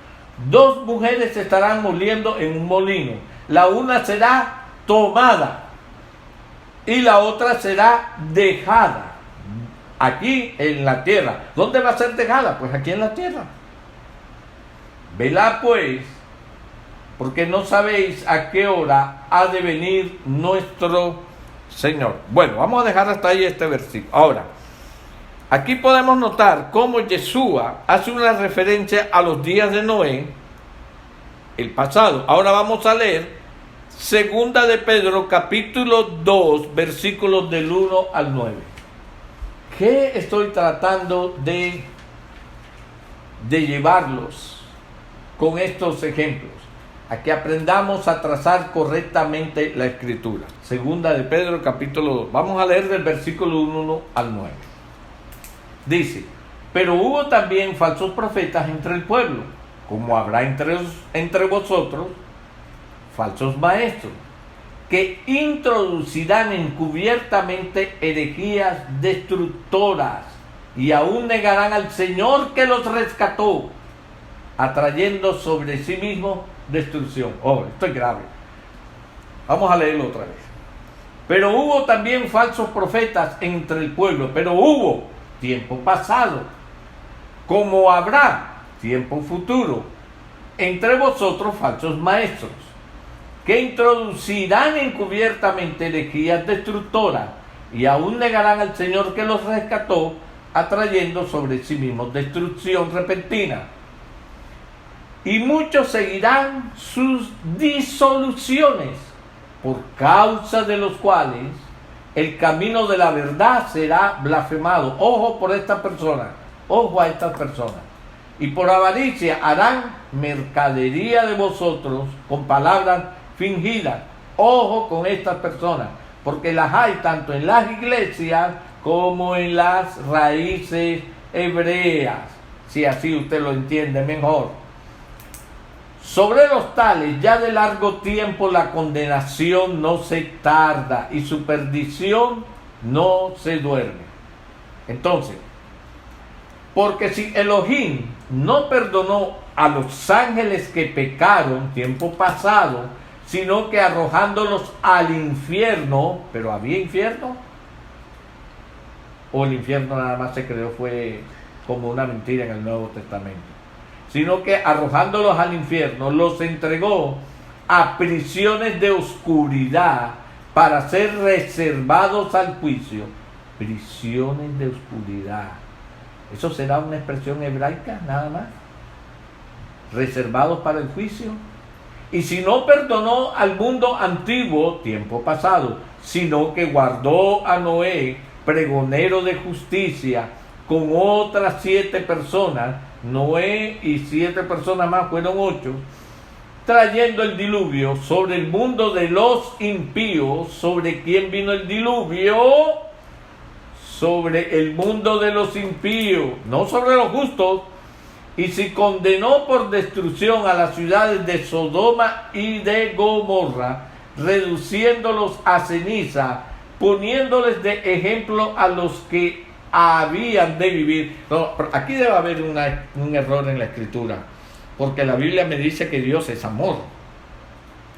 Dos mujeres estarán moliendo en un molino. La una será tomada y la otra será dejada. Aquí en la tierra. ¿Dónde va a ser dejada? Pues aquí en la tierra. Velad pues, porque no sabéis a qué hora ha de venir nuestro Señor. Bueno, vamos a dejar hasta ahí este versículo. Ahora, aquí podemos notar cómo Yeshua hace una referencia a los días de Noé, el pasado. Ahora vamos a leer Segunda de Pedro, capítulo 2, versículos del 1 al 9. ¿Qué estoy tratando de llevarlos con estos ejemplos? A que aprendamos a trazar correctamente la Escritura. Segunda de Pedro, capítulo 2. Vamos a leer del versículo 1 al 9. Dice: pero hubo también falsos profetas entre el pueblo, como habrá entre vosotros falsos maestros, que introducirán encubiertamente herejías destructoras y aún negarán al Señor que los rescató, atrayendo sobre sí mismo destrucción. Oh, esto es grave. Vamos a leerlo otra vez. Pero hubo también falsos profetas entre el pueblo, pero hubo tiempo pasado, como habrá tiempo futuro, entre vosotros falsos maestros, que introducirán encubiertamente herejías destructoras y aún negarán al Señor que los rescató, atrayendo sobre sí mismos destrucción repentina. Y muchos seguirán sus disoluciones, por causa de los cuales el camino de la verdad será blasfemado. Ojo por esta persona, ojo a estas personas. Y por avaricia harán mercadería de vosotros con palabras fingidas. Ojo con estas personas, porque las hay tanto en las iglesias como en las raíces hebreas, si así usted lo entiende mejor. Sobre los tales ya de largo tiempo la condenación no se tarda y su perdición no se duerme. Entonces, porque si Elohim no perdonó a los ángeles que pecaron tiempo pasado, sino que arrojándolos al infierno, pero ¿había infierno? ¿O el infierno nada más se creó, fue como una mentira en el Nuevo Testamento? Sino que arrojándolos al infierno, los entregó a prisiones de oscuridad para ser reservados al juicio. Prisiones de oscuridad. ¿Eso será una expresión hebraica nada más? Reservados para el juicio. Y si no perdonó al mundo antiguo, tiempo pasado, sino que guardó a Noé, pregonero de justicia, con otras 7 personas, Noé y 7 personas más, fueron 8, trayendo el diluvio sobre el mundo de los impíos. ¿Sobre quién vino el diluvio? Sobre el mundo de los impíos, no sobre los justos. Y si condenó por destrucción a las ciudades de Sodoma y de Gomorra, reduciéndolos a ceniza, poniéndoles de ejemplo a los que habían de vivir. No, aquí debe haber un error en la escritura, porque la Biblia me dice que Dios es amor,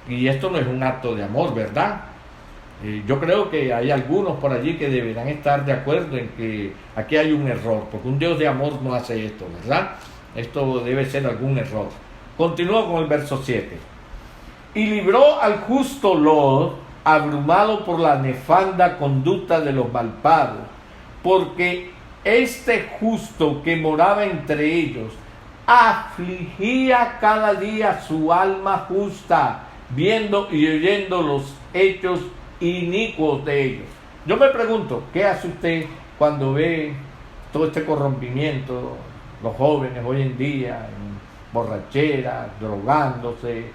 y esto no es un acto de amor, ¿verdad? Yo creo que hay algunos por allí que deberán estar de acuerdo en que aquí hay un error, porque un Dios de amor no hace esto, ¿verdad? Esto debe ser algún error. Continúo con el verso 7. Y libró al justo Lot, abrumado por la nefanda conducta de los malvados, porque este justo que moraba entre ellos afligía cada día su alma justa, viendo y oyendo los hechos inicuos de ellos. Yo me pregunto, ¿qué hace usted cuando ve todo este corrompimiento? Los jóvenes hoy en día, en borracheras, drogándose,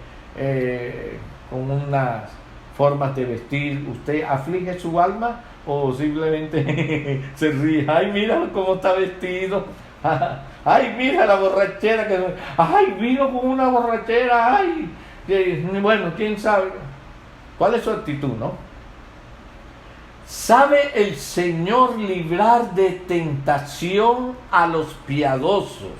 con unas formas de vestir. ¿Usted aflige su alma o simplemente se ríe? Ay, mira cómo está vestido. Ay, mira la borrachera. Ay, vino con una borrachera. Ay, bueno, quién sabe. ¿Cuál es su actitud, no? ¿Sabe el Señor librar de tentación a los piadosos?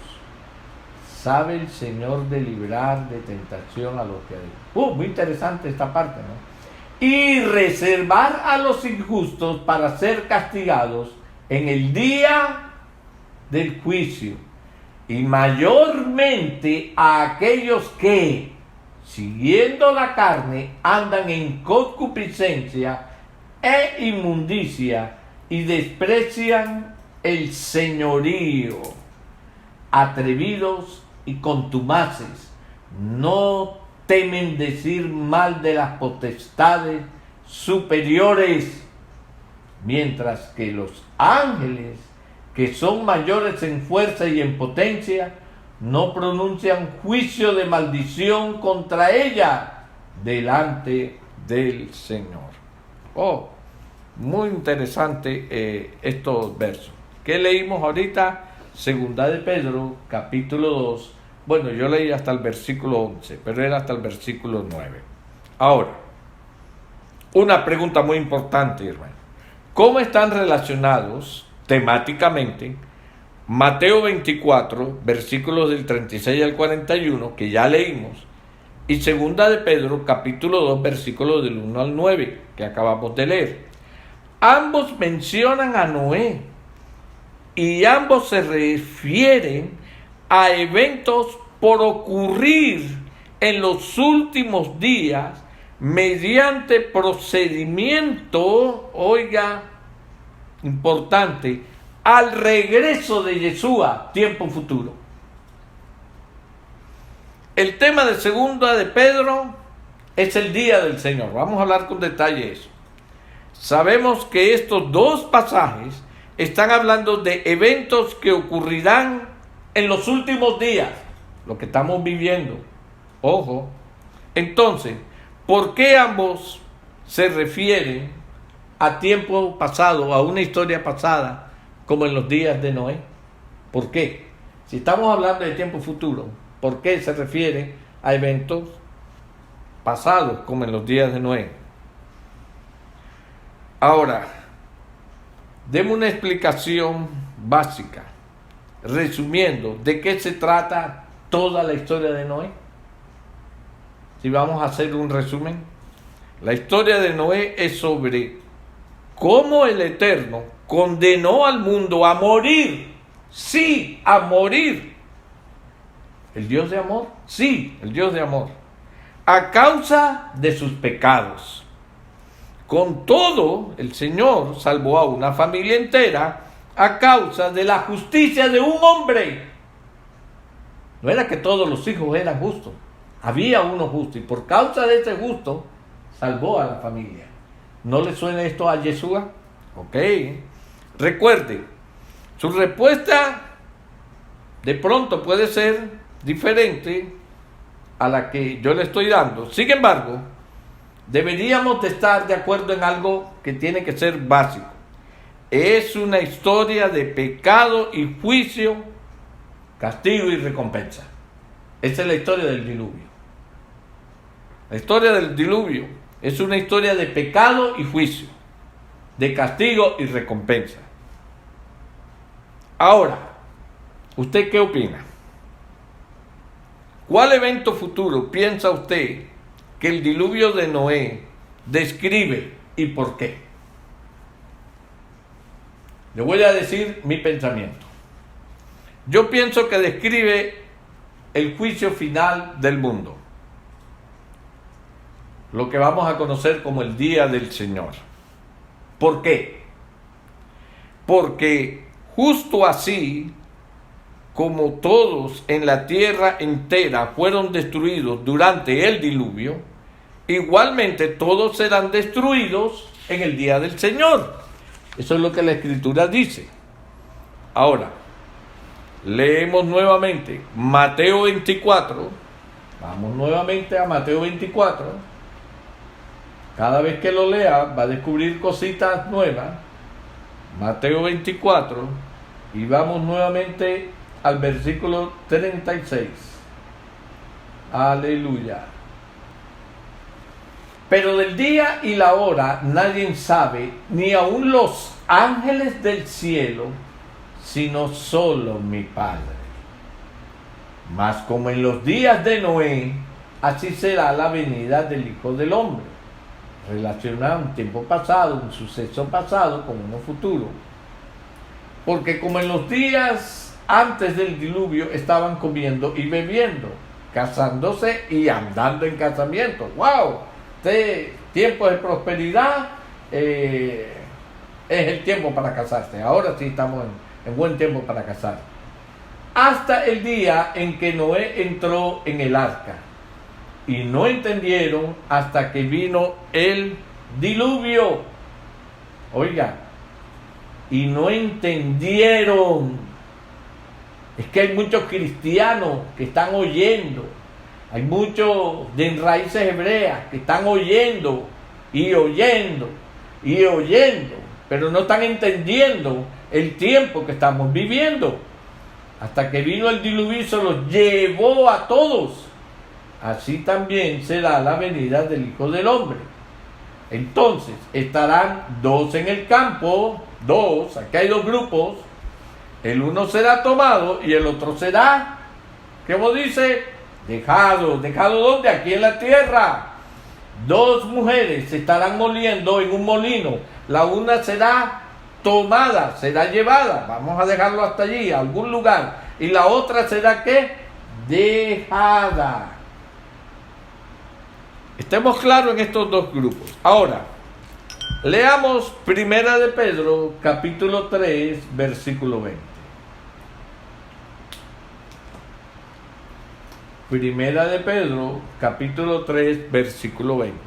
¿Sabe el Señor de librar de tentación a los piadosos? Muy interesante esta parte, ¿no? Y reservar a los injustos para ser castigados en el día del juicio. Y mayormente a aquellos que, siguiendo la carne, andan en concupiscencia e inmundicia y desprecian el señorío, atrevidos y contumaces, no temen decir mal de las potestades superiores, mientras que los ángeles, que son mayores en fuerza y en potencia, no pronuncian juicio de maldición contra ella delante del Señor. Oh, muy interesante estos versos. ¿Qué leímos ahorita? Segunda de Pedro, capítulo 2. Bueno, yo leí hasta el versículo 11, pero era hasta el versículo 9. Ahora, una pregunta muy importante, hermano. ¿Cómo están relacionados temáticamente Mateo 24, versículos del 36 al 41, que ya leímos, y segunda de Pedro, capítulo 2, versículos del 1 al 9, que acabamos de leer. Ambos mencionan a Noé y ambos se refieren a eventos por ocurrir en los últimos días mediante procedimiento, oiga, importante, al regreso de Yeshua, tiempo futuro. El tema de segunda de Pedro es el día del Señor. Vamos a hablar con detalle eso. Sabemos que estos dos pasajes están hablando de eventos que ocurrirán en los últimos días, lo que estamos viviendo. Ojo. Entonces, ¿por qué ambos se refieren a tiempo pasado, a una historia pasada, como en los días de Noé? ¿Por qué? Si estamos hablando de tiempo futuro, ¿por qué se refiere a eventos pasados, como en los días de Noé? Ahora, demos una explicación básica, resumiendo, ¿de qué se trata toda la historia de Noé? Si vamos a hacer un resumen, la historia de Noé es sobre cómo el Eterno condenó al mundo a morir. Sí, a morir. ¿El Dios de amor? Sí, el Dios de amor. A causa de sus pecados. Con todo, el Señor salvó a una familia entera a causa de la justicia de un hombre. No era que todos los hijos eran justos. Había uno justo y por causa de ese justo salvó a la familia. ¿No le suena esto a Yeshua? Ok. Recuerde, su respuesta de pronto puede ser diferente a la que yo le estoy dando. Sin embargo, deberíamos de estar de acuerdo en algo que tiene que ser básico. Es una historia de pecado y juicio, castigo y recompensa. Esa es la historia del diluvio. La historia del diluvio es una historia de pecado y juicio, de castigo y recompensa. Ahora, ¿usted qué opina? ¿Cuál evento futuro piensa usted que el diluvio de Noé describe y por qué? Le voy a decir mi pensamiento. Yo pienso que describe el juicio final del mundo, lo que vamos a conocer como el día del Señor. ¿Por qué? Porque justo así como todos en la tierra entera fueron destruidos durante el diluvio, igualmente todos serán destruidos en el día del Señor. Eso es lo que la Escritura dice. Ahora, leemos nuevamente Mateo 24. Vamos nuevamente a Mateo 24. Cada vez que lo lea va a descubrir cositas nuevas. Mateo 24. Y vamos nuevamente al versículo 36. Aleluya. Pero del día y la hora nadie sabe, ni aun los ángeles del cielo, sino solo mi Padre. Mas como en los días de Noé, así será la venida del Hijo del Hombre. Relaciona un tiempo pasado, un suceso pasado con uno futuro. Porque como en los días antes del diluvio estaban comiendo y bebiendo, casándose y andando en casamiento. ¡Wow! Este tiempo de prosperidad es el tiempo para casarse. Ahora sí estamos en buen tiempo para casar. Hasta el día en que Noé entró en el arca. Y no entendieron hasta que vino el diluvio. Oiga, y no entendieron. Es que hay muchos cristianos que están oyendo. Hay muchos de raíces hebreas que están oyendo y oyendo y oyendo, pero no están entendiendo el tiempo que estamos viviendo. Hasta que vino el diluvio y se los llevó a todos. Así también será la venida del Hijo del Hombre. Entonces estarán dos en el campo, dos, aquí hay dos grupos, El uno será tomado y el otro será, ¿cómo dice? Dejado. ¿Dejado dónde? Aquí en la tierra. Dos mujeres se estarán moliendo en un molino. La una será tomada, será llevada. Vamos a dejarlo hasta allí, a algún lugar. Y la otra será, ¿qué? Dejada. Estemos claros en estos dos grupos. Ahora, leamos Primera de Pedro, capítulo 3, versículo 20. Primera de Pedro, capítulo 3, versículo 20.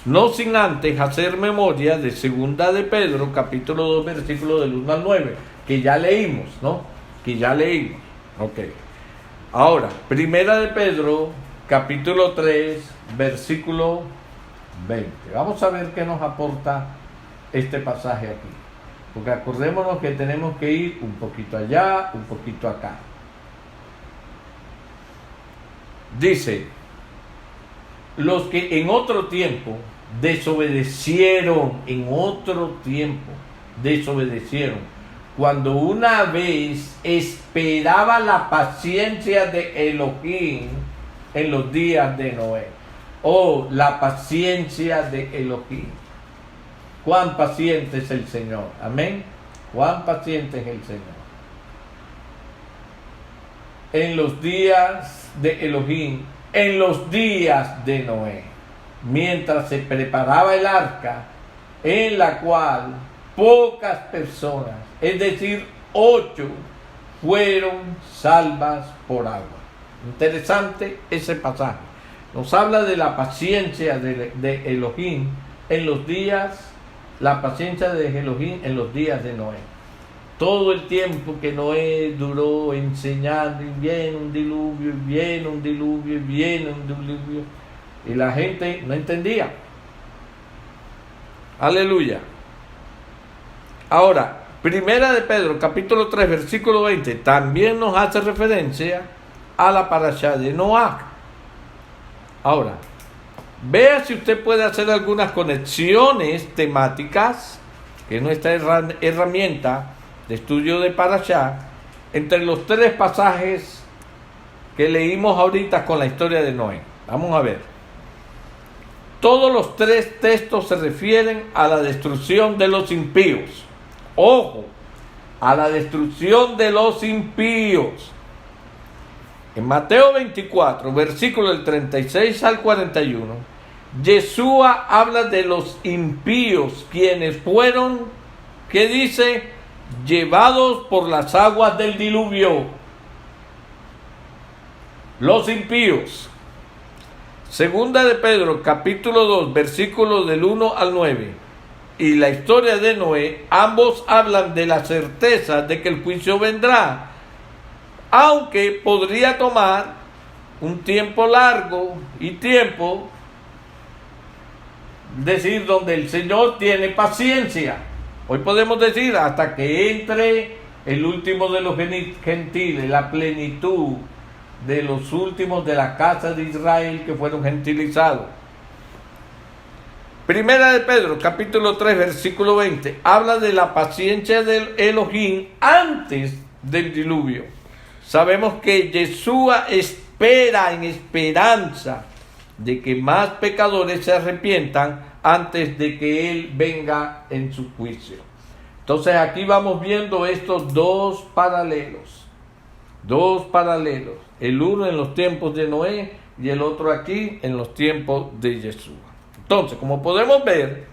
No sin antes hacer memoria de Segunda de Pedro, capítulo 2, versículo del 1 al 9, que ya leímos, ¿no? Que ya leímos. Ok. Ahora, Primera de Pedro, capítulo 3, versículo 20. Vamos a ver qué nos aporta este pasaje aquí. Porque acordémonos que tenemos que ir un poquito allá, un poquito acá. Dice, los que en otro tiempo desobedecieron, cuando una vez esperaba la paciencia de Elohim en los días de Noé. Oh, la paciencia de Elohim. Cuán paciente es el Señor. Amén. Cuán paciente es el Señor. En los días de Elohim, en los días de Noé, mientras se preparaba el arca, en la cual pocas personas, es decir, 8, fueron salvas por agua. Interesante ese pasaje. Nos habla de la paciencia de Elohim en los días, la paciencia de Elohim en los días de Noé. Todo el tiempo que Noé duró enseñando, y viene un diluvio, y viene un diluvio, y viene un diluvio, y la gente no entendía. Aleluya. Ahora, Primera de Pedro, capítulo 3, versículo 20, también nos hace referencia a la parashá de Noah. Ahora, vea si usted puede hacer algunas conexiones temáticas, que es nuestra herramienta de estudio de parashá, entre los 3 pasajes que leímos ahorita con la historia de Noé. Vamos a ver. Todos los 3 textos se refieren a la destrucción de los impíos. Ojo, a la destrucción de los impíos. En Mateo 24, versículo del 36 al 41, Yeshua habla de los impíos, quienes fueron, ¿qué dice? Llevados por las aguas del diluvio. Los impíos. Segunda de Pedro, capítulo 2, versículos del 1 al 9. Y la historia de Noé, ambos hablan de la certeza de que el juicio vendrá, aunque podría tomar un tiempo largo y tiempo, decir, donde el Señor tiene paciencia. Hoy podemos decir hasta que entre el último de los gentiles, la plenitud de los últimos de la casa de Israel que fueron gentilizados. Primera de Pedro, capítulo 3, versículo 20, habla de la paciencia del Elohim antes del diluvio. Sabemos que Yeshua espera en esperanza de que más pecadores se arrepientan antes de que Él venga en su juicio. Entonces aquí vamos viendo estos dos paralelos. El uno en los tiempos de Noé y el otro aquí en los tiempos de Yeshua. Entonces, como podemos ver,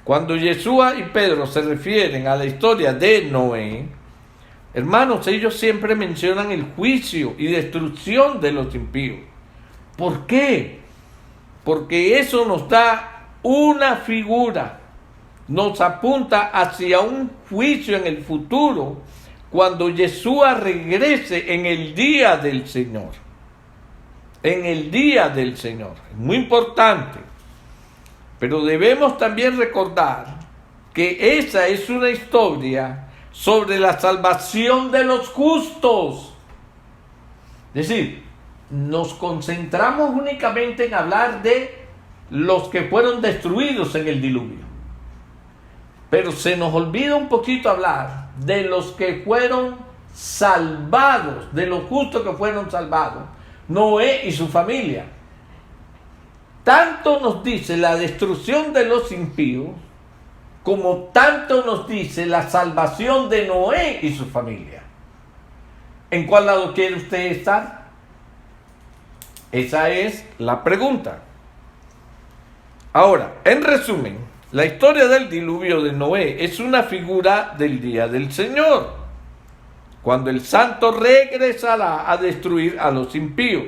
cuando Yeshua y Pedro se refieren a la historia de Noé, hermanos, ellos siempre mencionan el juicio y destrucción de los impíos. ¿Por qué? Porque eso nos da una figura, nos apunta hacia un juicio en el futuro, cuando Yeshua regrese en el día del Señor. En el día del Señor. Es muy importante. Pero debemos también recordar que esa es una historia sobre la salvación de los justos. Es decir, nos concentramos únicamente en hablar de los que fueron destruidos en el diluvio. Pero se nos olvida un poquito hablar de los que fueron salvados, de los justos que fueron salvados, Noé y su familia. Tanto nos dice la destrucción de los impíos, como tanto nos dice la salvación de Noé y su familia. ¿En cuál lado quiere usted estar? Esa es la pregunta. Ahora, en resumen, la historia del diluvio de Noé es una figura del día del Señor, cuando el santo regresará a destruir a los impíos.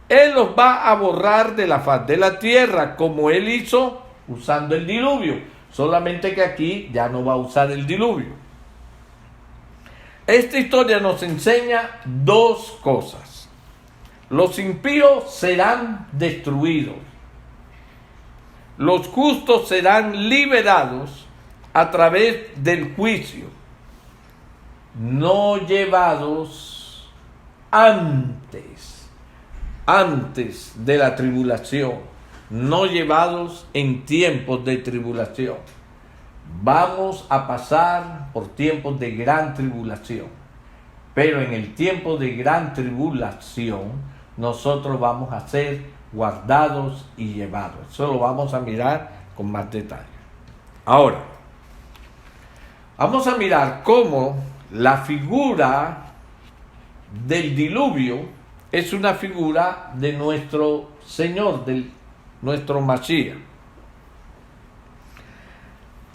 Él los va a borrar de la faz de la tierra, como Él hizo usando el diluvio, solamente que aquí ya no va a usar el diluvio. Esta historia nos enseña dos cosas. Los impíos serán destruidos. Los justos serán liberados a través del juicio, no llevados antes de la tribulación, no llevados en tiempos de tribulación. Vamos a pasar por tiempos de gran tribulación, pero en el tiempo de gran tribulación nosotros vamos a ser guardados y llevados. Eso lo vamos a mirar con más detalle. Ahora, vamos a mirar cómo la figura del diluvio es una figura de nuestro Señor, de nuestro Mashiach.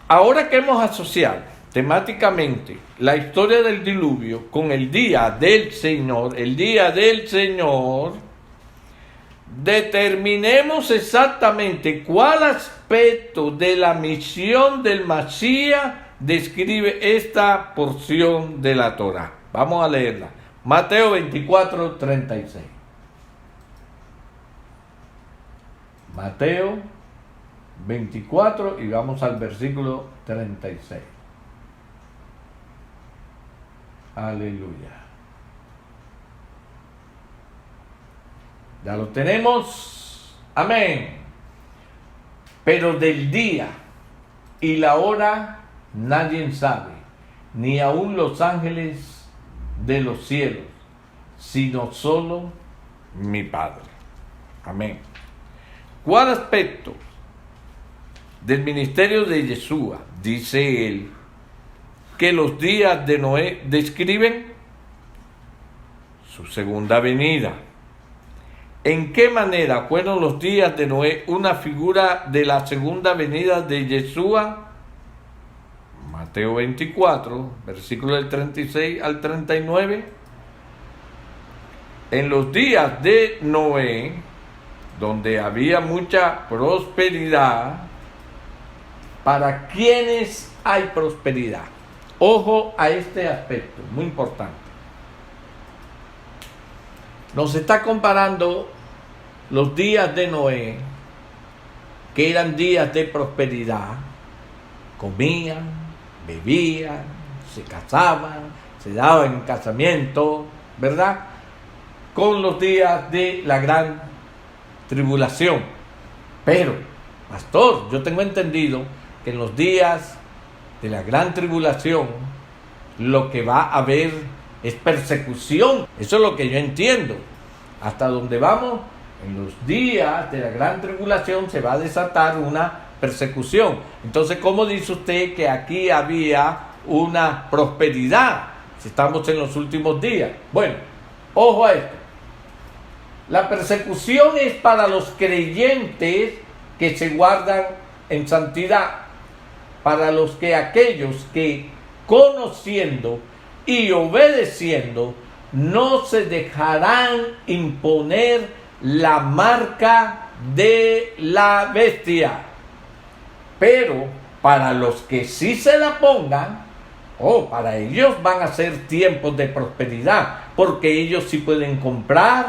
Ahora que hemos asociado temáticamente la historia del diluvio con el día del Señor, determinemos exactamente cuál aspecto de la misión del Mashiach describe esta porción de la Torá. Vamos a leerla. Mateo 24, 36. Mateo 24 y vamos al versículo 36. Aleluya. Ya lo tenemos. Amén. Pero del día y la hora nadie sabe, ni aun los ángeles de los cielos, sino solo mi Padre. Amén. ¿Cuál aspecto del ministerio de Yeshua dice él que los días de Noé describen? Su segunda venida. ¿En qué manera fueron los días de Noé una figura de la segunda venida de Yeshua? Mateo 24, versículo del 36 al 39. En los días de Noé, donde había mucha prosperidad, ¿para quiénes hay prosperidad? Ojo a este aspecto, muy importante. Nos está comparando los días de Noé, que eran días de prosperidad. Comían, bebían, se casaban, se daban en casamiento, ¿verdad? Con los días de la gran tribulación. Pero, pastor, yo tengo entendido que en los días de la gran tribulación lo que va a haber es persecución. Eso es lo que yo entiendo. Hasta donde vamos, en los días de la gran tribulación se va a desatar una persecución. Entonces, ¿cómo dice usted que aquí había una prosperidad si estamos en los últimos días? Bueno, ojo a esto. La persecución es para los creyentes que se guardan en santidad, para aquellos que conociendo y obedeciendo no se dejarán imponer la marca de la bestia. Pero para los que sí se la pongan, para ellos van a ser tiempos de prosperidad, porque ellos sí pueden comprar,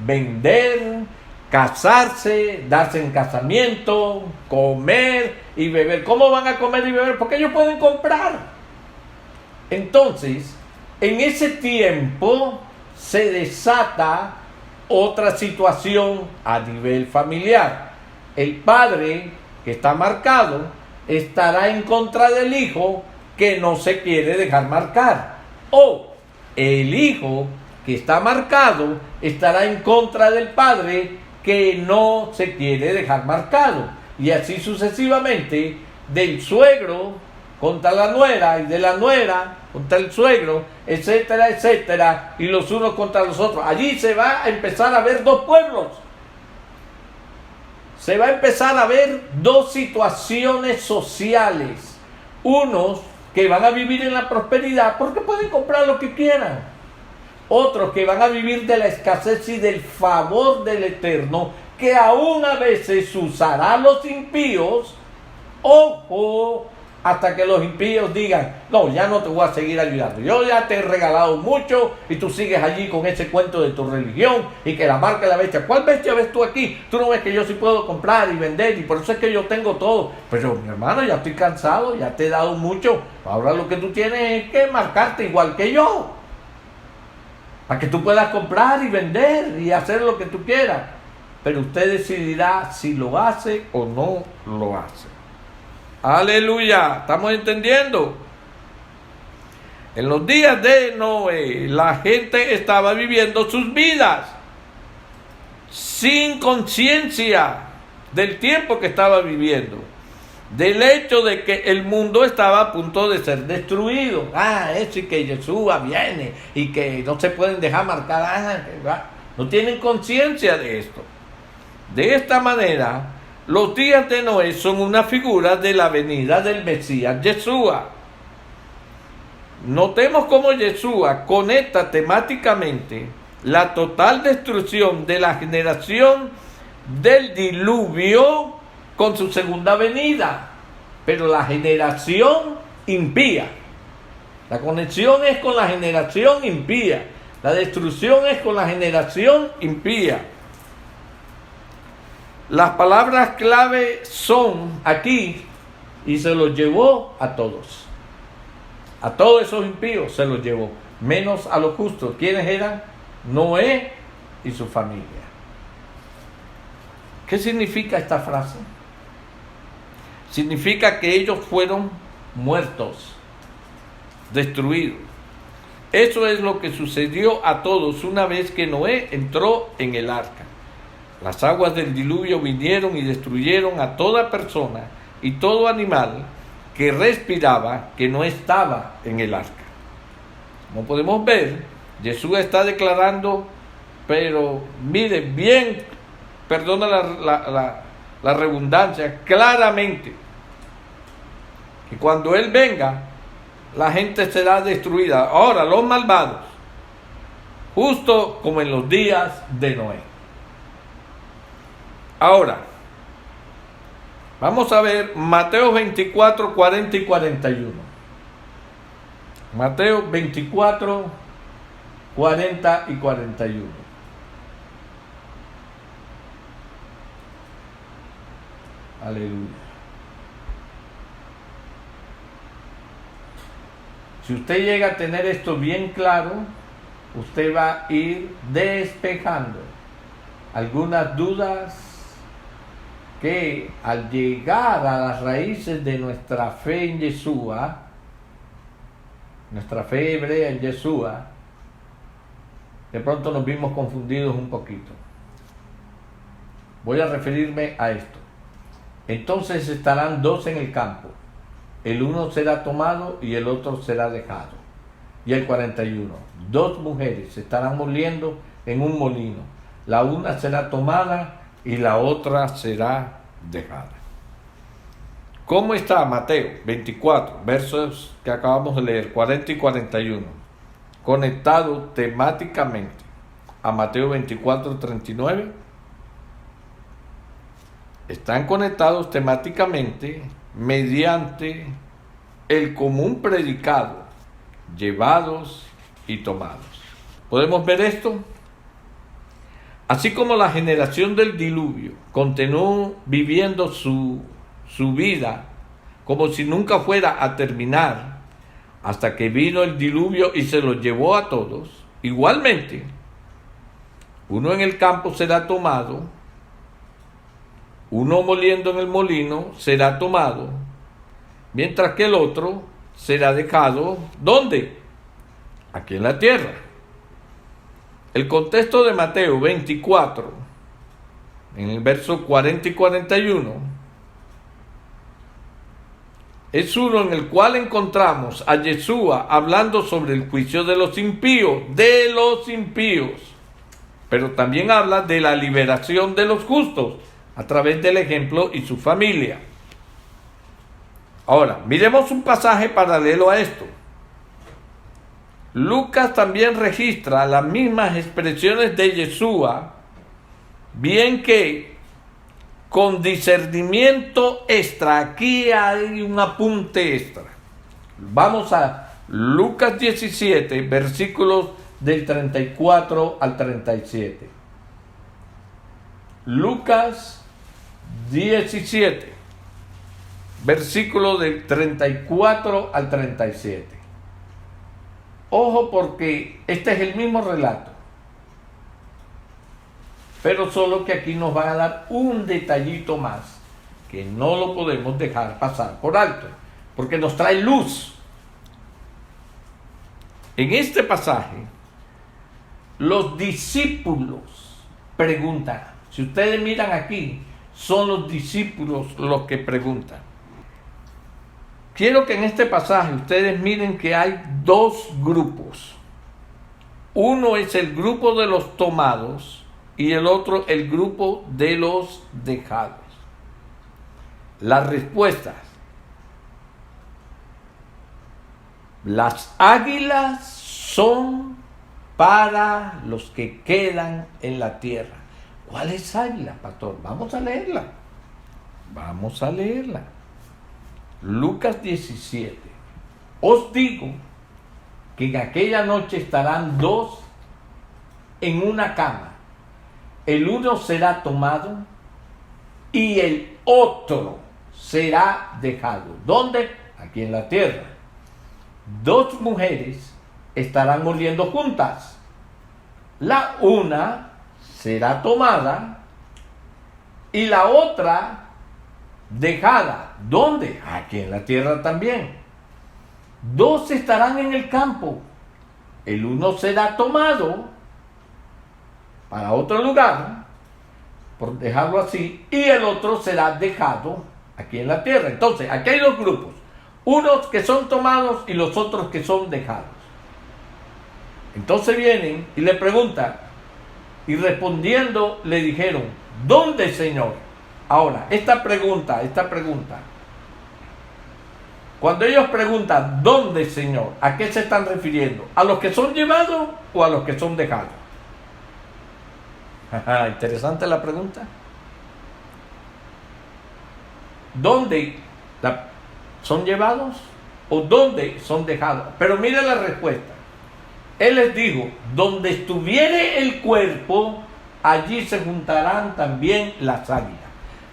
vender, casarse, darse en casamiento, comer y beber. ¿Cómo van a comer y beber? Porque ellos pueden comprar. Entonces, en ese tiempo se desata otra situación a nivel familiar. El padre que está marcado estará en contra del hijo que no se quiere dejar marcar. O el hijo que está marcado estará en contra del padre que no se quiere dejar marcado. Y así sucesivamente, del suegro contra la nuera y de la nuera contra el suegro, etcétera, etcétera, y los unos contra los otros. Allí se va a empezar a ver dos pueblos. Se va a empezar a ver dos situaciones sociales. Unos que van a vivir en la prosperidad porque pueden comprar lo que quieran. Otros que van a vivir de la escasez y del favor del Eterno, que aún a veces usará a los impíos. Ojo, hasta que los impíos digan: no, ya no te voy a seguir ayudando, yo ya te he regalado mucho y tú sigues allí con ese cuento de tu religión y que la marca de la bestia. ¿Cuál bestia ves tú aquí? Tú no ves que yo sí puedo comprar y vender y por eso es que yo tengo todo. Pero mi hermano, ya estoy cansado, ya te he dado mucho, ahora lo que tú tienes es que marcarte igual que yo, para que tú puedas comprar y vender y hacer lo que tú quieras. Pero usted decidirá si lo hace o no lo hace. Aleluya, ¿estamos entendiendo? En los días de Noé, la gente estaba viviendo sus vidas sin conciencia del tiempo que estaba viviendo, del hecho de que el mundo estaba a punto de ser destruido. Eso y que Yeshua viene y que no se pueden dejar marcar. No tienen conciencia de esto. De esta manera, los días de Noé son una figura de la venida del Mesías Yeshua. Notemos cómo Yeshua conecta temáticamente la total destrucción de la generación del diluvio con su segunda venida. Pero la generación impía. La conexión es con la generación impía. La destrucción es con la generación impía. Las palabras clave son aquí: y se los llevó a todos. A todos esos impíos se los llevó, menos a los justos. ¿Quiénes eran? Noé y su familia. ¿Qué significa esta frase? Significa que ellos fueron muertos, destruidos. Eso es lo que sucedió a todos una vez que Noé entró en el arca. Las aguas del diluvio vinieron y destruyeron a toda persona y todo animal que respiraba que no estaba en el arca. Como podemos ver, Jesús está declarando, pero mire bien, perdona la redundancia, claramente, que cuando Él venga, la gente será destruida. Ahora, los malvados, justo como en los días de Noé. Ahora, vamos a ver Mateo 24, 40 y 41. Mateo 24, 40 y 41. Aleluya. Si usted llega a tener esto bien claro, usted va a ir despejando algunas dudas que al llegar a las raíces de nuestra fe en Yeshua, nuestra fe hebrea en Yeshua, de pronto nos vimos confundidos un poquito. Voy a referirme a esto. Entonces estarán dos en el campo, el uno será tomado y el otro será dejado. Y el 41, dos mujeres se estarán moliendo en un molino, la una será tomada y la otra será dejada. ¿Cómo está Mateo 24, versos que acabamos de leer, 40 y 41, conectado temáticamente a Mateo 24, 39? Están conectados temáticamente mediante el común predicado, llevados y tomados. ¿Podemos ver esto? Así como la generación del diluvio continuó viviendo su vida como si nunca fuera a terminar, hasta que vino el diluvio y se los llevó a todos, igualmente, uno en el campo será tomado, uno moliendo en el molino será tomado, mientras que el otro será dejado, ¿dónde? Aquí en la tierra. El contexto de Mateo 24, en el verso 40 y 41, es uno en el cual encontramos a Yeshua hablando sobre el juicio de los impíos, pero también habla de la liberación de los justos a través del ejemplo y su familia. Ahora, miremos un pasaje paralelo a esto. Lucas también registra las mismas expresiones de Yeshua, bien que con discernimiento extra. Aquí hay un apunte extra. Vamos a Lucas 17, versículos del 34 al 37. Lucas 17, versículos del 34 al 37. Ojo, porque este es el mismo relato, pero solo que aquí nos van a dar un detallito más, que no lo podemos dejar pasar por alto, porque nos trae luz. En este pasaje, los discípulos preguntan. Si ustedes miran aquí, son los discípulos los que preguntan. Quiero que en este pasaje ustedes miren que hay dos grupos. Uno es el grupo de los tomados y el otro el grupo de los dejados. Las respuestas. Las águilas son para los que quedan en la tierra. ¿Cuál es águila, pastor? Vamos a leerla. Lucas 17. Os digo que en aquella noche estarán dos en una cama. El uno será tomado y el otro será dejado. ¿Dónde? Aquí en la tierra. Dos mujeres estarán moliendo juntas. La una será tomada y la otra dejada. ¿Dónde? Aquí en la tierra también. Dos estarán en el campo. El uno será tomado para otro lugar, por dejarlo así, y el otro será dejado aquí en la tierra. Entonces, aquí hay dos grupos. Unos que son tomados y los otros que son dejados. Entonces vienen y le preguntan, y respondiendo le dijeron, ¿dónde, Señor? Ahora, esta pregunta, cuando ellos preguntan, ¿dónde, Señor? ¿A qué se están refiriendo? ¿A los que son llevados o a los que son dejados? Interesante la pregunta. ¿Dónde son llevados o dónde son dejados? Pero mira la respuesta. Él les dijo, donde estuviere el cuerpo, allí se juntarán también las águilas.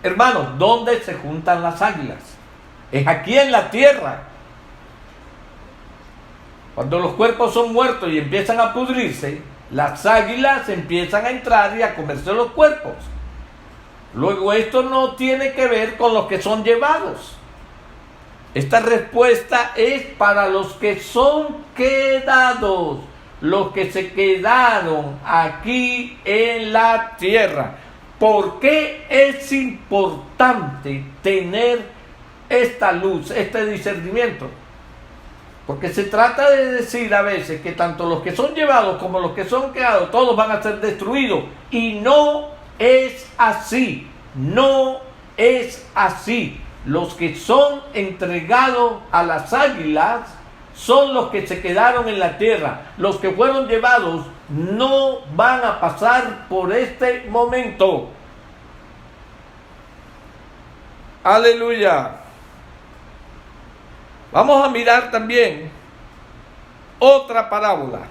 Hermanos, ¿dónde se juntan las águilas? Es aquí en la tierra. Cuando los cuerpos son muertos y empiezan a pudrirse, las águilas empiezan a entrar y a comerse los cuerpos. Luego esto no tiene que ver con los que son llevados. Esta respuesta es para los que son quedados, los que se quedaron aquí en la tierra. ¿Por qué es importante tener esta luz, este discernimiento? Porque se trata de decir a veces que tanto los que son llevados como los que son quedados, todos van a ser destruidos. Y no es así, no es así. Los que son entregados a las águilas son los que se quedaron en la tierra. Los que fueron llevados no van a pasar por este momento. Aleluya. Vamos a mirar también otra parábola.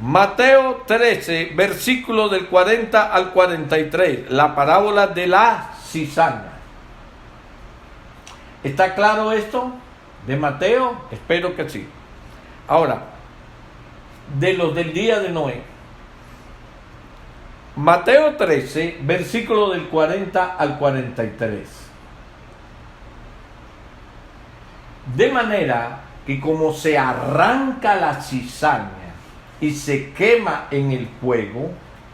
Mateo 13, versículo del 40 al 43. La parábola de la cizaña. ¿Está claro esto de Mateo? Espero que sí. Ahora, de los del día de Noé. Mateo 13, versículo del 40 al 43. De manera que como se arranca la cizaña y se quema en el fuego,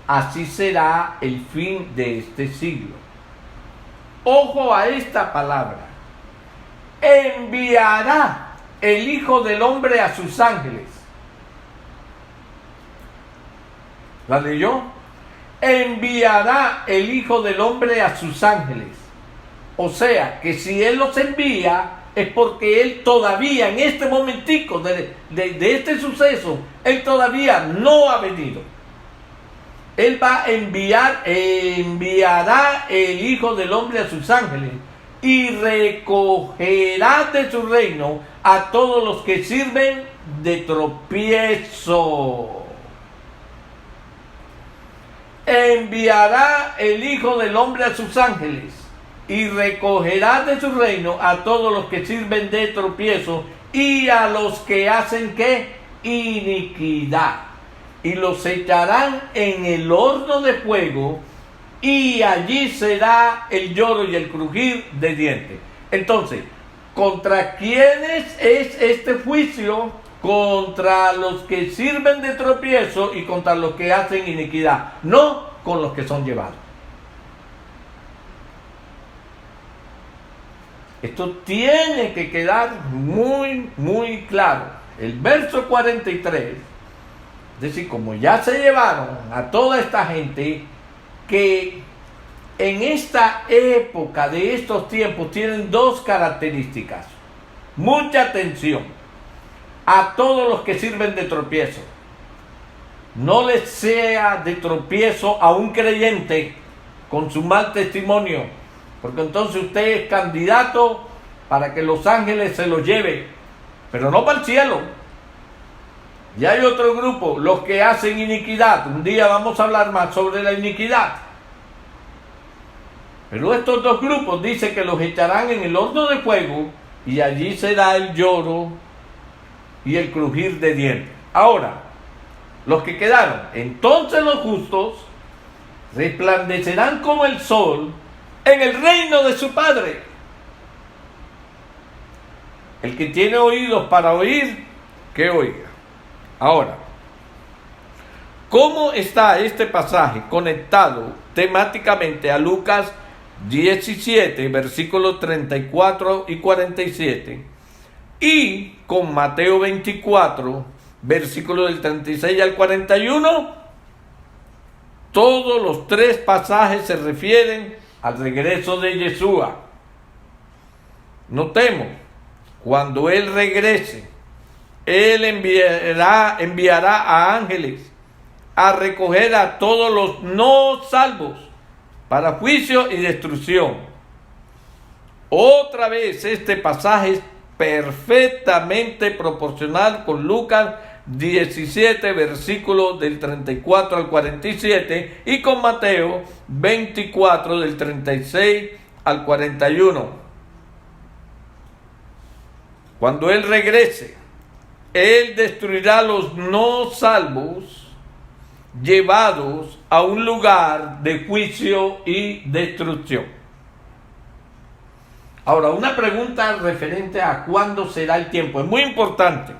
así será el fin de este siglo. Ojo a esta palabra. Enviará el Hijo del Hombre a sus ángeles. ¿La leyó? Enviará el Hijo del Hombre a sus ángeles. O sea, que si Él los envía, es porque Él todavía, en este momentico de este suceso, Él todavía no ha venido. Él va a enviará el Hijo del Hombre a sus ángeles y recogerá de su reino a todos los que sirven de tropiezo. Enviará el Hijo del Hombre a sus ángeles y recogerá de su reino a todos los que sirven de tropiezo y a los que hacen ¿qué? Iniquidad. Y los echarán en el horno de fuego, y allí será el lloro y el crujir de dientes. Entonces, ¿contra quiénes es este juicio? Contra los que sirven de tropiezo y contra los que hacen iniquidad, no con los que son llevados. Esto tiene que quedar muy, muy claro. El verso 43, es decir, como ya se llevaron a toda esta gente, que en esta época de estos tiempos tienen dos características. Mucha atención a todos los que sirven de tropiezo. No les sea de tropiezo a un creyente con su mal testimonio, porque entonces usted es candidato para que los ángeles se lo lleven, pero no para el cielo. Y hay otro grupo, los que hacen iniquidad. Un día vamos a hablar más sobre la iniquidad. Pero estos dos grupos dice que los echarán en el horno de fuego, y allí será el lloro y el crujir de dientes. Ahora, los que quedaron, entonces los justos resplandecerán como el sol en el reino de su Padre. El que tiene oídos para oír, que oiga. Ahora, ¿cómo está este pasaje conectado temáticamente a Lucas 17, versículos 34 y 47, y con Mateo 24, versículos del 36 al 41? Todos los tres pasajes se refieren al regreso de Yeshua. Notemos, cuando Él regrese, Él enviará a ángeles a recoger a todos los no salvos para juicio y destrucción. Otra vez este pasaje es perfectamente proporcional con Lucas 17, versículos del 34 al 47, y con Mateo 24, del 36 al 41. Cuando Él regrese, Él destruirá a los no salvos, llevados a un lugar de juicio y destrucción. Ahora, una pregunta referente a cuándo será el tiempo. Es muy importante.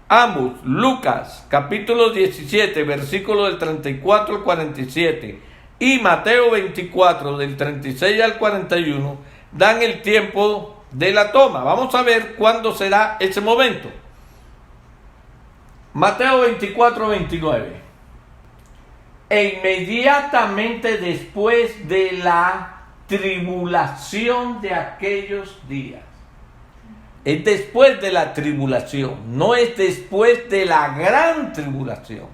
Ambos, Lucas capítulo 17, versículo del 34 al 47, y Mateo 24, del 36 al 41, dan el tiempo de la toma. Vamos a ver cuándo será ese momento. Mateo 24, 29. E inmediatamente después de la tribulación de aquellos días. Es después de la tribulación, no es después de la gran tribulación.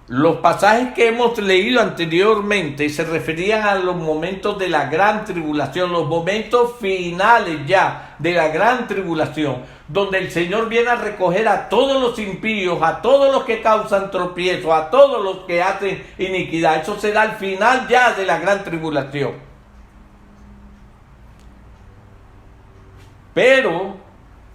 Los pasajes que hemos leído anteriormente se referían a los momentos de la gran tribulación, los momentos finales ya de la gran tribulación, donde el Señor viene a recoger a todos los impíos, a todos los que causan tropiezo, a todos los que hacen iniquidad. Eso será el final ya de la gran tribulación. Pero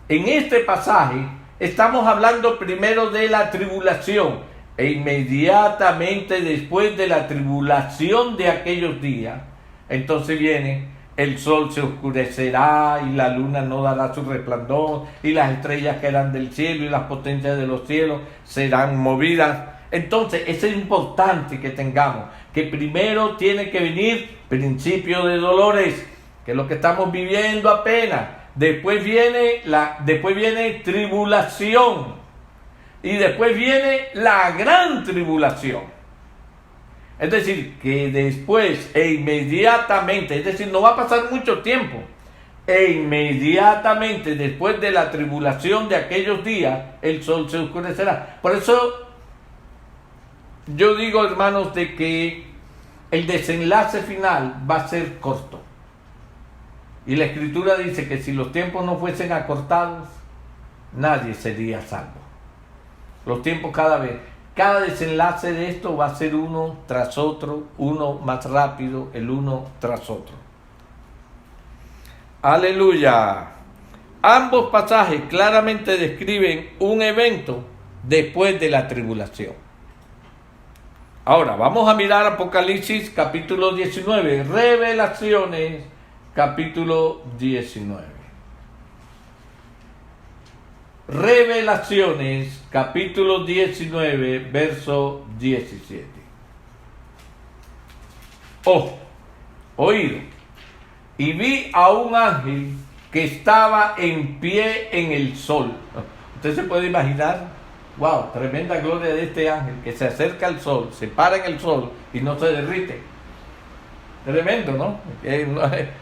en este pasaje estamos hablando primero de la tribulación, e inmediatamente después de la tribulación de aquellos días, entonces viene el sol se oscurecerá y la luna no dará su resplandor y las estrellas caerán del cielo y las potencias de los cielos serán movidas. Entonces, eso es importante que tengamos, que primero tiene que venir principio de dolores, que es lo que estamos viviendo apenas. Después viene tribulación y después viene la gran tribulación. Es decir, que después e inmediatamente, es decir, no va a pasar mucho tiempo, e inmediatamente después de la tribulación de aquellos días, el sol se oscurecerá. Por eso yo digo, hermanos, de que el desenlace final va a ser corto. Y la Escritura dice que si los tiempos no fuesen acortados, nadie sería salvo. Los tiempos cada desenlace de esto va a ser uno tras otro, uno más rápido, el uno tras otro. Aleluya. Ambos pasajes claramente describen un evento después de la tribulación. Ahora, vamos a mirar Apocalipsis capítulo 19, Revelaciones capítulo 19. Revelaciones capítulo 19 verso 17. Oído, y vi a un ángel que estaba en pie en el sol. Usted se puede imaginar, wow, tremenda gloria de este ángel que se acerca al sol, se para en el sol y no se derrite. Tremendo, ¿no?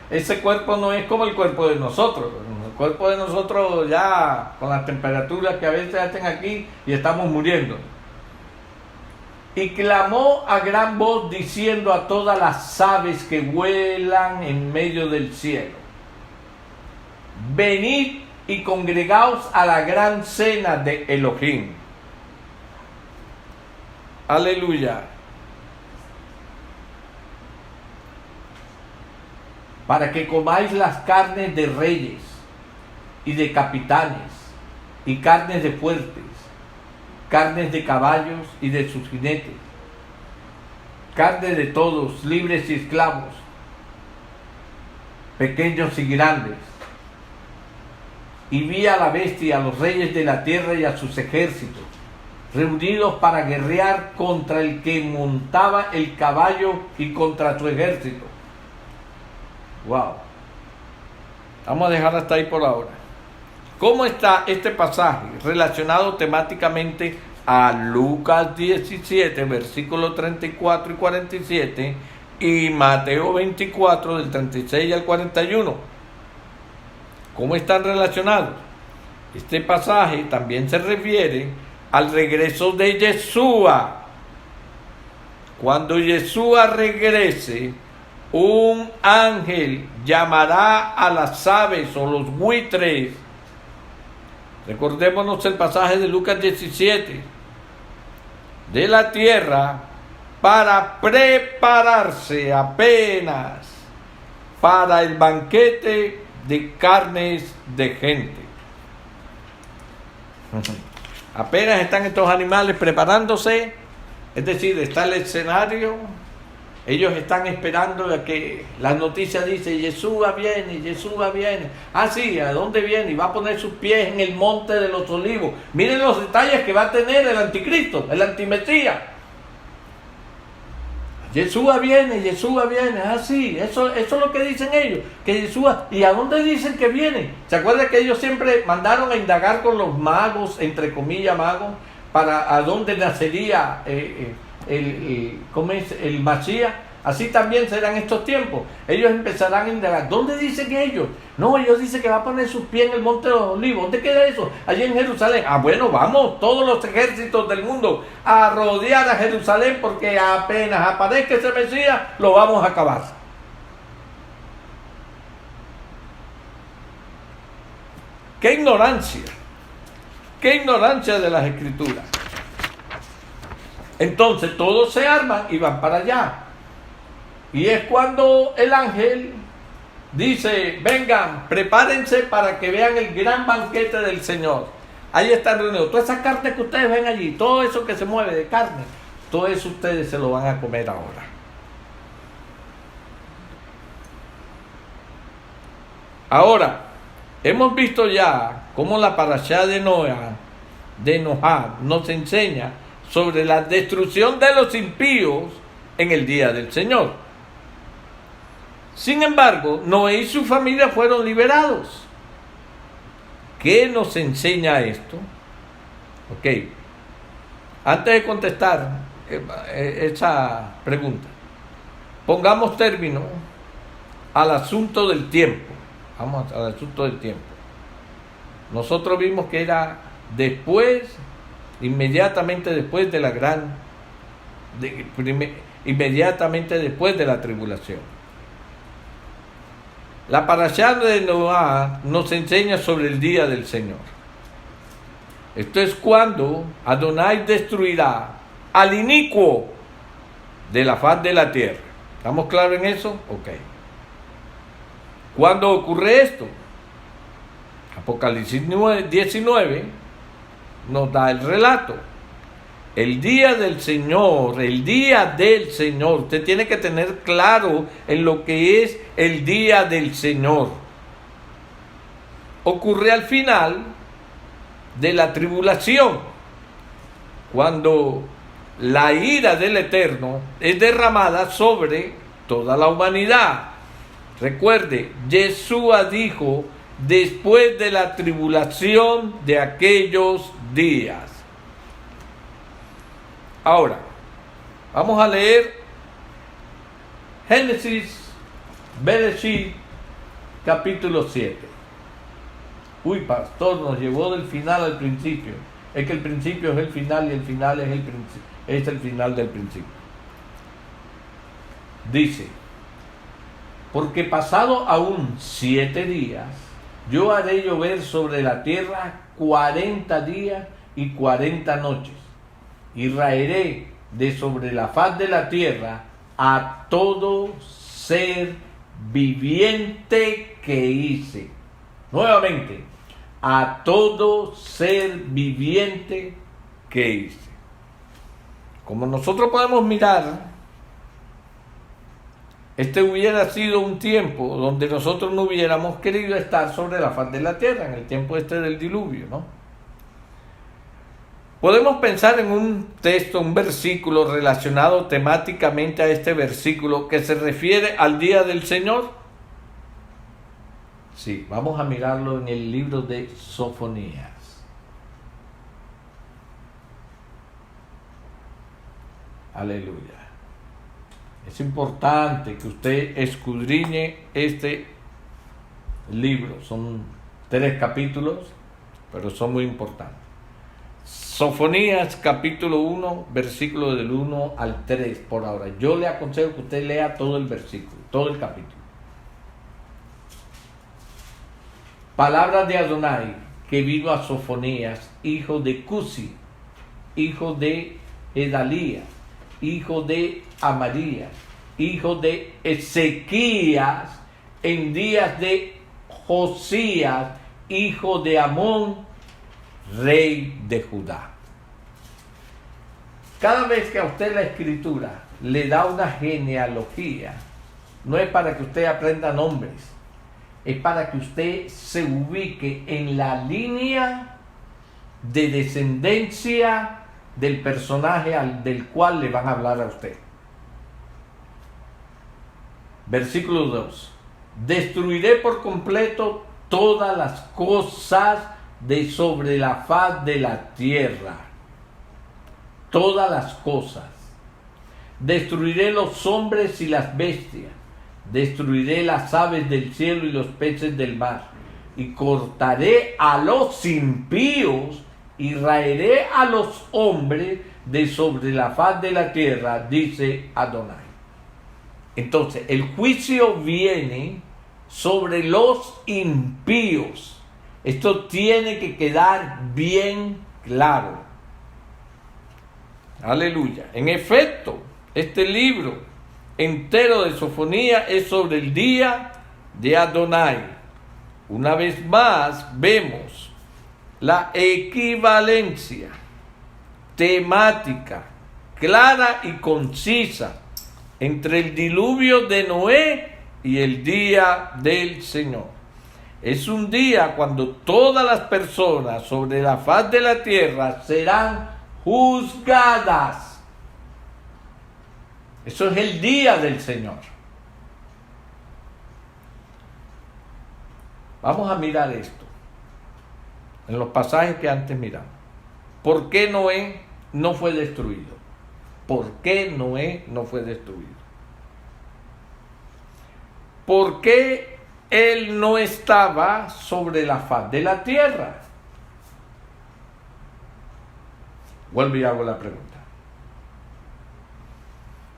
Ese cuerpo no es como el cuerpo de nosotros. El cuerpo de nosotros ya con las temperaturas que a veces hacen aquí y estamos muriendo. Y clamó a gran voz diciendo a todas las aves que vuelan en medio del cielo: venid y congregaos a la gran cena de Elohim. Aleluya. Para que comáis las carnes de reyes y de capitanes, y carnes de fuertes, carnes de caballos y de sus jinetes, carne de todos, libres y esclavos, pequeños y grandes. Y vi a la bestia, a los reyes de la tierra y a sus ejércitos, reunidos para guerrear contra el que montaba el caballo y contra su ejército. Wow. Vamos a dejar hasta ahí por ahora. ¿Cómo está este pasaje relacionado temáticamente a Lucas 17, versículos 34 y 47, y Mateo 24, del 36 al 41? ¿Cómo están relacionados? Este pasaje también se refiere al regreso de Yeshua. Cuando Yeshua regrese, un ángel llamará a las aves o los buitres. Recordémonos el pasaje de Lucas 17. De la tierra para prepararse apenas para el banquete de carnes de gente. Apenas están estos animales preparándose, es decir, está el escenario. Ellos están esperando a que la noticia dice: Yeshua viene, Yeshua viene. Ah, sí, ¿a dónde viene? Y va a poner sus pies en el monte de los olivos. Miren los detalles que va a tener el anticristo, el antimesías. Yeshua viene, Yeshua viene. Ah, sí, eso es lo que dicen ellos, que Yeshua. ¿Y a dónde dicen que viene? ¿Se acuerdan que ellos siempre mandaron a indagar con los magos, entre comillas magos, para a dónde nacería el Masías? Así también serán estos tiempos. Ellos empezarán a indagar. ¿Dónde dicen ellos? No, ellos dicen que va a poner sus pies en el monte de los olivos. ¿Dónde queda eso? Allí en Jerusalén. Ah, bueno, vamos todos los ejércitos del mundo a rodear a Jerusalén, porque apenas aparezca ese Mesías, lo vamos a acabar. ¡Qué ignorancia! ¡Qué ignorancia de las Escrituras! Entonces todos se arman y van para allá. Y es cuando el ángel dice: vengan, prepárense para que vean el gran banquete del Señor. Ahí están reunidos. Toda esa carne que ustedes ven allí, todo eso que se mueve de carne, todo eso ustedes se lo van a comer ahora. Ahora, hemos visto ya cómo la parashá de Noah nos enseña sobre la destrucción de los impíos en el día del Señor. Sin embargo, Noé y su familia fueron liberados. ¿Qué nos enseña esto? Ok, antes de contestar esa pregunta, pongamos término al asunto del tiempo. Vamos al asunto del tiempo. Nosotros vimos que era inmediatamente después de inmediatamente después de la tribulación. La parashá de Noah nos enseña sobre el día del Señor. Esto es cuando Adonai destruirá al inicuo de la faz de la tierra. ¿Estamos claros en eso? Ok. ¿Cuándo ocurre esto? Apocalipsis 19 nos da el relato. El día del Señor, usted tiene que tener claro en lo que es el día del Señor. Ocurre al final de la tribulación, cuando la ira del Eterno es derramada sobre toda la humanidad. Recuerde, Yeshua dijo, después de la tribulación de aquellos días. Ahora, vamos a leer Génesis, Bereshit, capítulo 7. Uy, pastor, nos llevó del final al principio. Es que el principio es el final y el final es el final del principio. Dice, porque pasado aún 7 días, yo haré llover sobre la tierra 40 días y 40 noches. Y raeré de sobre la faz de la tierra a todo ser viviente que hice. Nuevamente, a todo ser viviente que hice. Como nosotros podemos mirar, este hubiera sido un tiempo donde nosotros no hubiéramos querido estar sobre la faz de la tierra, en el tiempo del diluvio, ¿no? Podemos pensar en un texto, un versículo relacionado temáticamente a este versículo que se refiere al día del Señor. Sí, vamos a mirarlo en el libro de Sofonías. Aleluya. Es importante que usted escudriñe este libro. Son 3 capítulos, pero son muy importantes. Sofonías capítulo 1, versículo del 1 al 3 por ahora. Yo le aconsejo que usted lea todo el versículo, todo el capítulo. Palabras de Adonai que vino a Sofonías, hijo de Cusi, hijo de Edalías, hijo de Amarías, hijo de Ezequías, en días de Josías, hijo de Amón, rey de Judá. Cada vez que a usted la escritura le da una genealogía, no es para que usted aprenda nombres, es para que usted se ubique en la línea de descendencia del personaje del cual le van a hablar a usted. Versículo 2. Destruiré por completo todas las cosas de sobre la faz de la tierra. Todas las cosas. Destruiré los hombres y las bestias. Destruiré las aves del cielo y los peces del mar. Y cortaré a los impíos y raeré a los hombres de sobre la faz de la tierra, dice Adonai. Entonces, el juicio viene sobre los impíos. Esto tiene que quedar bien claro. Aleluya. En efecto, este libro entero de Sofonía es sobre el día de Adonai. Una vez más vemos la equivalencia temática clara y concisa entre el diluvio de Noé y el día del Señor. Es un día cuando todas las personas sobre la faz de la tierra serán juzgadas. Eso es el día del Señor. Vamos a mirar esto en los pasajes que antes miramos. ¿Por qué Noé no fue destruido? ¿Por qué Noé no fue destruido? ¿Por qué él no estaba sobre la faz de la tierra? Vuelvo y hago la pregunta.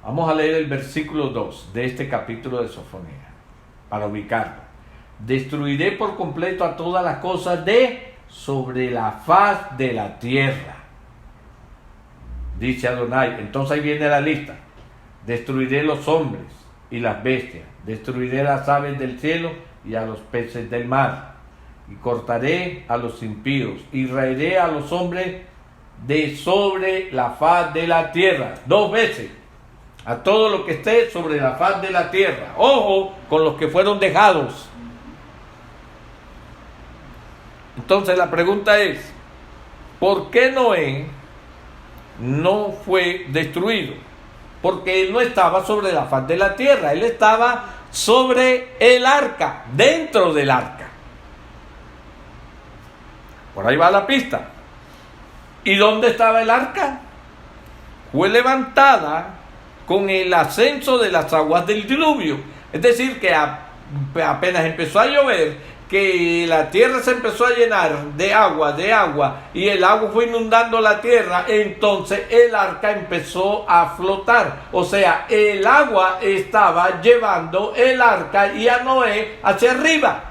Vamos a leer el versículo 2 de este capítulo de Sofonía, para ubicarlo. Destruiré por completo a todas las cosas de sobre la faz de la tierra, dice Adonai. Entonces ahí viene la lista. Destruiré los hombres y las bestias, destruiré las aves del cielo y a los peces del mar, y cortaré a los impíos, y raeré a los hombres de sobre la faz de la tierra. 2 veces. A todo lo que esté sobre la faz de la tierra. Ojo con los que fueron dejados. Entonces la pregunta es, ¿por qué Noé no fue destruido? Porque él no estaba sobre la faz de la tierra, él estaba sobre el arca, dentro del arca. Por ahí va la pista. ¿Y dónde estaba el arca? Fue levantada con el ascenso de las aguas del diluvio. Es decir, que apenas empezó a llover, que la tierra se empezó a llenar de agua, y el agua fue inundando la tierra, entonces el arca empezó a flotar. O sea, el agua estaba llevando el arca y a Noé hacia arriba.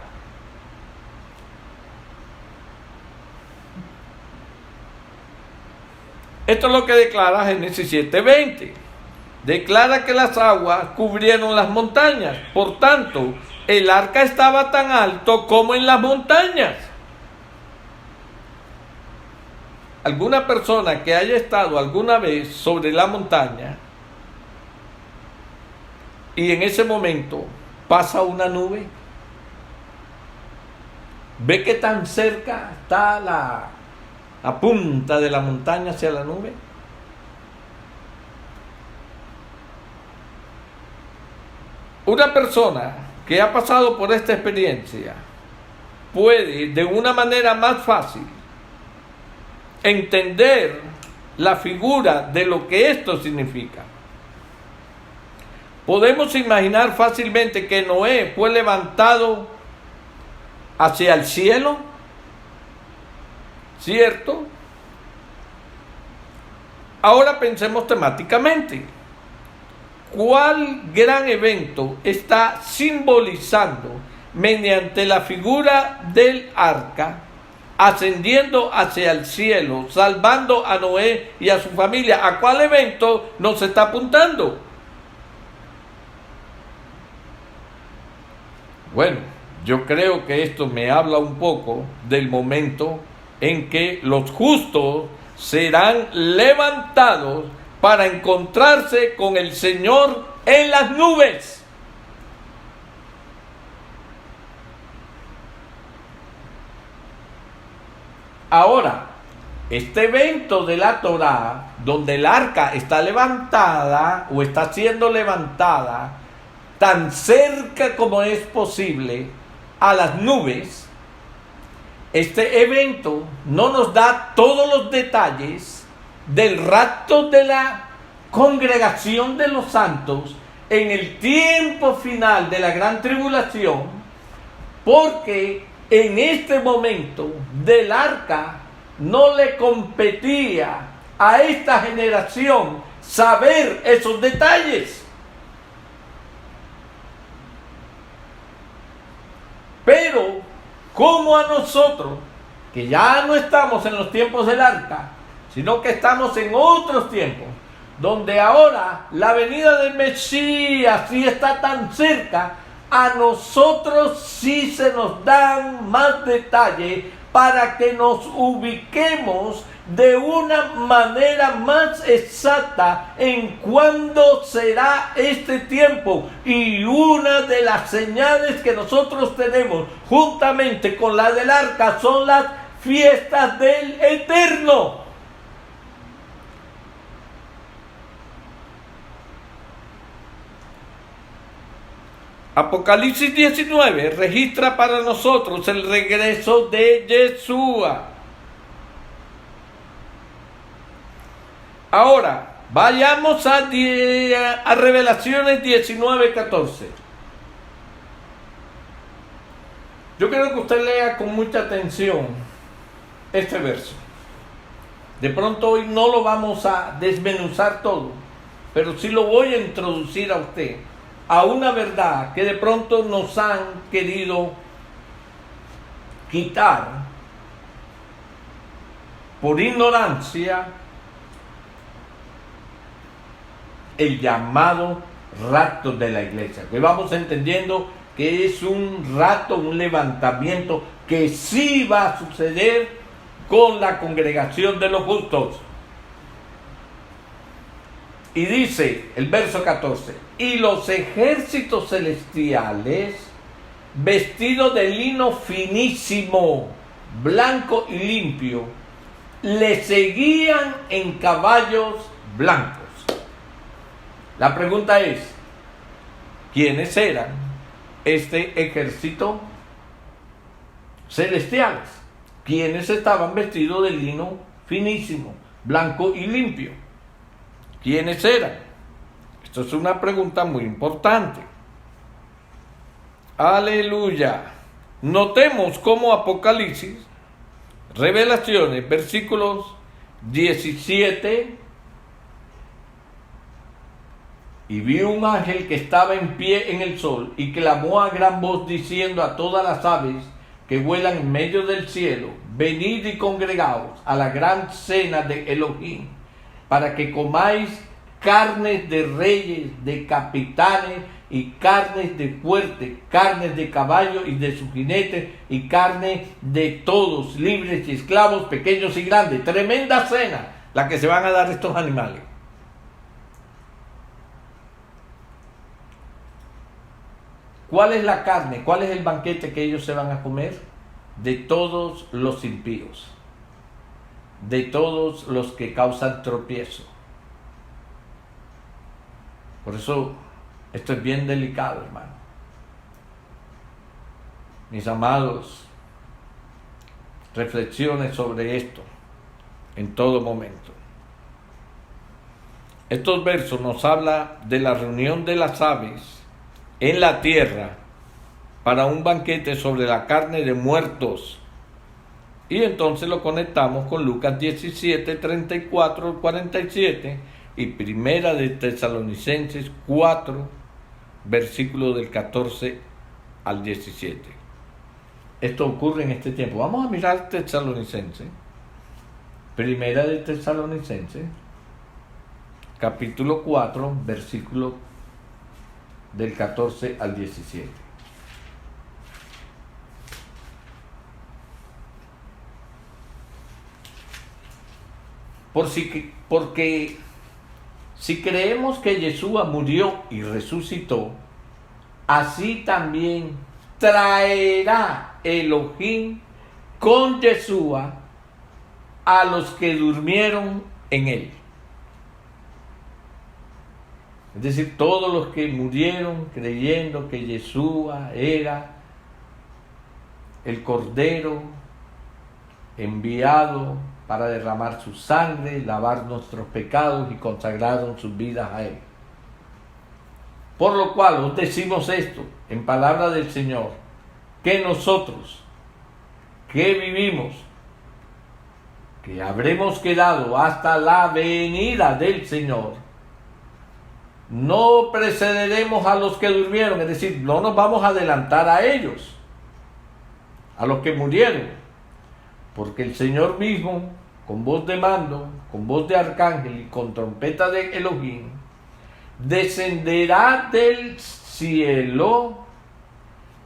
Esto es lo que declara Génesis 7:20. Declara que las aguas cubrieron las montañas. Por tanto, el arca estaba tan alto como en las montañas. Alguna persona que haya estado alguna vez sobre la montaña y en ese momento pasa una nube, ve que tan cerca está la punta de la montaña hacia la nube. Una persona que ha pasado por esta experiencia puede de una manera más fácil entender la figura de lo que esto significa. Podemos imaginar fácilmente que Noé fue levantado hacia el cielo, ¿cierto? Ahora pensemos temáticamente. ¿Cuál gran evento está simbolizando mediante la figura del arca, ascendiendo hacia el cielo, salvando a Noé y a su familia? ¿A cuál evento nos está apuntando? Bueno, yo creo que esto me habla un poco del momento en que los justos serán levantados para encontrarse con el Señor en las nubes. Ahora, este evento de la Torá, donde el arca está levantada o está siendo levantada tan cerca como es posible a las nubes, este evento no nos da todos los detalles del rapto de la congregación de los santos en el tiempo final de la gran tribulación, porque en este momento del arca no le competía a esta generación saber esos detalles. Pero como a nosotros, que ya no estamos en los tiempos del arca, sino que estamos en otros tiempos, donde ahora la venida del Mesías sí está tan cerca, a nosotros sí se nos dan más detalles para que nos ubiquemos de una manera más exacta en cuándo será este tiempo. Y una de las señales que nosotros tenemos juntamente con la del arca son las fiestas del Eterno. Apocalipsis 19 registra para nosotros el regreso de Yeshua. Ahora, vayamos a Revelaciones 19:14. Yo quiero que usted lea con mucha atención este verso. De pronto hoy no lo vamos a desmenuzar todo, pero sí lo voy a introducir a usted a una verdad que de pronto nos han querido quitar por ignorancia, el llamado rapto de la iglesia. Que vamos entendiendo que es un rapto, un levantamiento que sí va a suceder con la congregación de los justos. Y dice el verso 14: y los ejércitos celestiales, vestidos de lino finísimo, blanco y limpio, le seguían en caballos blancos. La pregunta es, ¿quiénes eran este ejército celestiales? ¿Quiénes estaban vestidos de lino finísimo, blanco y limpio? ¿Quiénes eran? Esto es una pregunta muy importante. Aleluya. Notemos cómo Apocalipsis, Revelaciones, versículos 17. Y vi un ángel que estaba en pie en el sol y clamó a gran voz diciendo a todas las aves que vuelan en medio del cielo: venid y congregaos a la gran cena de Elohim, para que comáis carnes de reyes, de capitanes, y carnes de fuertes, carnes de caballos y de sus jinetes, y carne de todos, libres y esclavos, pequeños y grandes. Tremenda cena la que se van a dar estos animales. ¿Cuál es la carne? ¿Cuál es el banquete que ellos se van a comer? De todos los impíos, de todos los que causan tropiezo. Por eso esto es bien delicado, hermano. Mis amados, reflexiones sobre esto en todo momento. Estos versos nos hablan de la reunión de las aves en la tierra para un banquete sobre la carne de muertos. Y entonces lo conectamos con Lucas 17, 34, 47 y Primera de Tesalonicenses 4, versículos del 14 al 17. Esto ocurre en este tiempo. Vamos a mirar Tesalonicenses. Primera de Tesalonicenses, capítulo 4, versículo del 14 al 17. Porque si creemos que Yeshua murió y resucitó, así también traerá Elohim con Yeshua a los que durmieron en él. Es decir, todos los que murieron creyendo que Yeshua era el Cordero enviado para derramar su sangre, lavar nuestros pecados y consagraron sus vidas a él. Por lo cual os decimos esto en palabra del Señor, que nosotros que vivimos, que habremos quedado hasta la venida del Señor, no precederemos a los que durmieron, es decir, no nos vamos a adelantar a ellos, a los que murieron, porque el Señor mismo, con voz de mando, con voz de arcángel y con trompeta de Elohim, descenderá del cielo,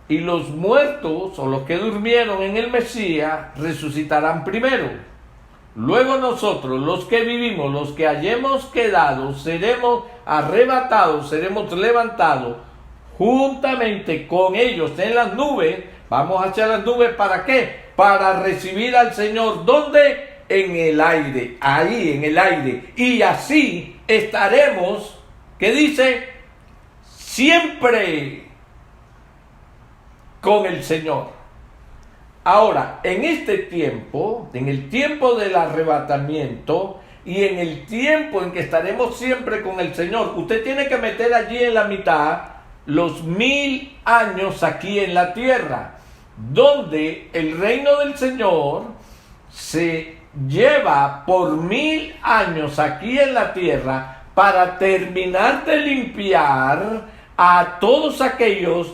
y los muertos o los que durmieron en el Mesías resucitarán primero. Luego nosotros, los que vivimos, los que hayamos quedado, seremos arrebatados, seremos levantados juntamente con ellos en las nubes. Vamos hacia las nubes, ¿para qué? Para recibir al Señor. ¿Dónde? En el aire, ahí en el aire. Y así estaremos, ¿qué dice? Siempre con el Señor. Ahora, en este tiempo, en el tiempo del arrebatamiento y en el tiempo en que estaremos siempre con el Señor, usted tiene que meter allí en la mitad los 1000 años aquí en la tierra, donde el reino del Señor se lleva por 1000 años aquí en la tierra para terminar de limpiar a todos aquellos,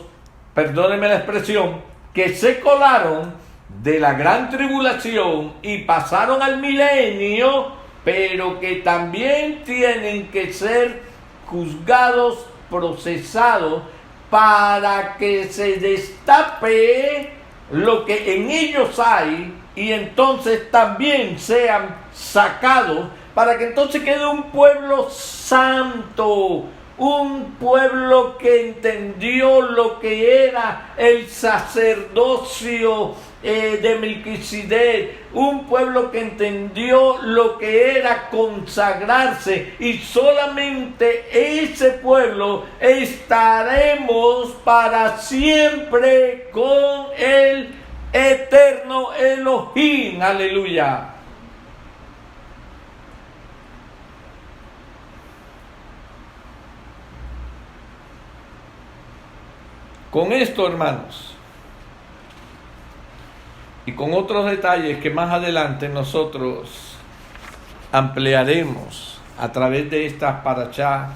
perdónenme la expresión, que se colaron de la gran tribulación y pasaron al milenio, pero que también tienen que ser juzgados, procesados, para que se destape lo que en ellos hay y entonces también sean sacados, para que entonces quede un pueblo santo, un pueblo que entendió lo que era el sacerdocio de Melquisedec, un pueblo que entendió lo que era consagrarse, y solamente ese pueblo estaremos para siempre con el eterno Elohim. Aleluya. Con esto, hermanos, y con otros detalles que más adelante nosotros ampliaremos a través de estas parashá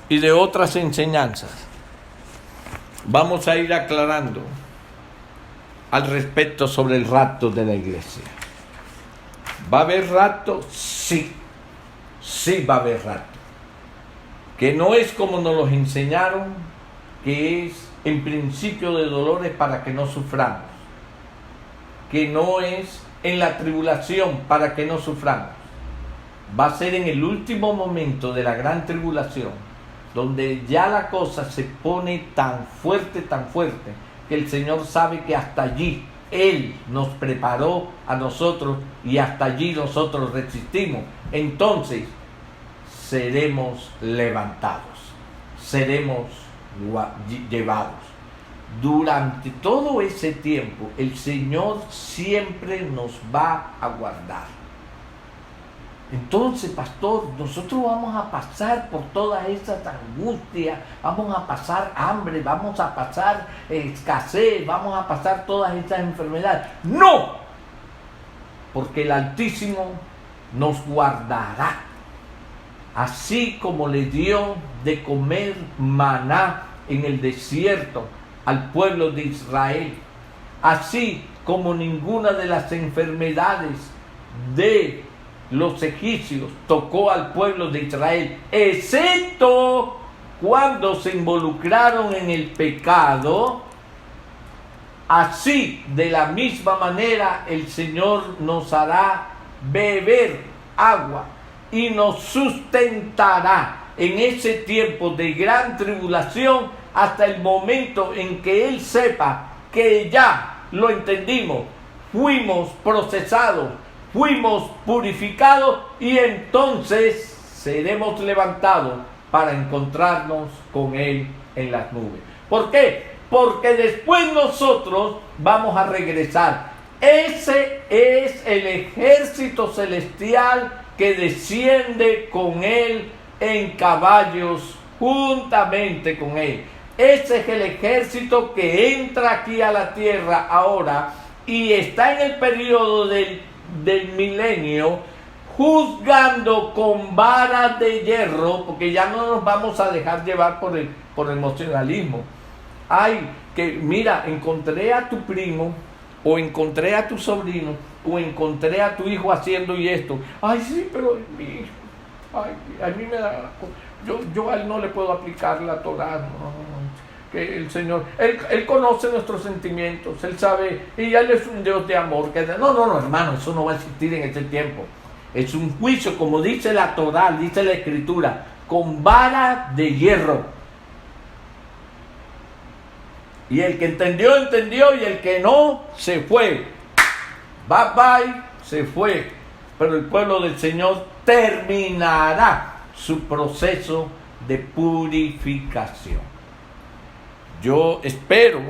y de otras enseñanzas, vamos a ir aclarando al respecto sobre el rapto de la iglesia. ¿Va a haber rapto? Sí, sí va a haber rapto. Que no es como nos los enseñaron, que es en principio de dolores para que no suframos, que no es en la tribulación para que no suframos. Va a ser en el último momento de la gran tribulación, donde ya la cosa se pone tan fuerte, que el Señor sabe que hasta allí Él nos preparó a nosotros y hasta allí nosotros resistimos. Entonces seremos levantados, seremos llevados. Durante todo ese tiempo el Señor siempre nos va a guardar. Entonces, pastor, nosotros vamos a pasar por todas esas angustias, vamos a pasar hambre, vamos a pasar escasez, vamos a pasar todas estas enfermedades. ¡No! Porque el Altísimo nos guardará. Así como le dio de comer maná en el desierto al pueblo de Israel, así como ninguna de las enfermedades de los egipcios tocó al pueblo de Israel, excepto cuando se involucraron en el pecado, así de la misma manera el Señor nos hará beber agua y nos sustentará en ese tiempo de gran tribulación hasta el momento en que Él sepa que ya lo entendimos, fuimos procesados, fuimos purificados y entonces seremos levantados para encontrarnos con Él en las nubes. ¿Por qué? Porque después nosotros vamos a regresar. Ese es el ejército celestial que desciende con Él en caballos juntamente con Él. Ese es el ejército que entra aquí a la tierra ahora y está en el periodo del milenio, juzgando con varas de hierro, porque ya no nos vamos a dejar llevar por el emocionalismo. Ay, que mira, encontré a tu primo, o encontré a tu sobrino, o encontré a tu hijo haciendo y esto. Ay, sí, pero mi hijo, ay, a mí me da, yo a él no le puedo aplicar la Torá, no. que el Señor, Él conoce nuestros sentimientos, Él sabe, y Él es un Dios de amor. No, hermano, eso no va a existir en este tiempo. Es un juicio, como dice la Torá, dice la Escritura, con vara de hierro. Y el que entendió, entendió, y el que no, se fue. Bye bye, se fue. Pero el pueblo del Señor terminará su proceso de purificación. Yo espero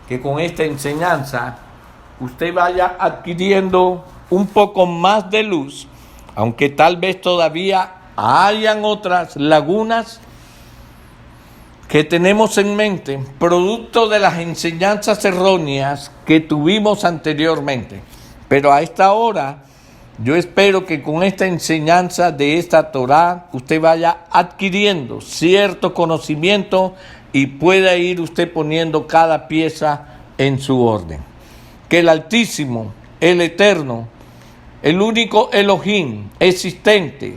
que con esta enseñanza usted vaya adquiriendo un poco más de luz, aunque tal vez todavía hayan otras lagunas que tenemos en mente, producto de las enseñanzas erróneas que tuvimos anteriormente. Pero a esta hora, yo espero que con esta enseñanza de esta Torá, usted vaya adquiriendo cierto conocimiento y pueda ir usted poniendo cada pieza en su orden. Que el Altísimo, el Eterno, el único Elohim existente,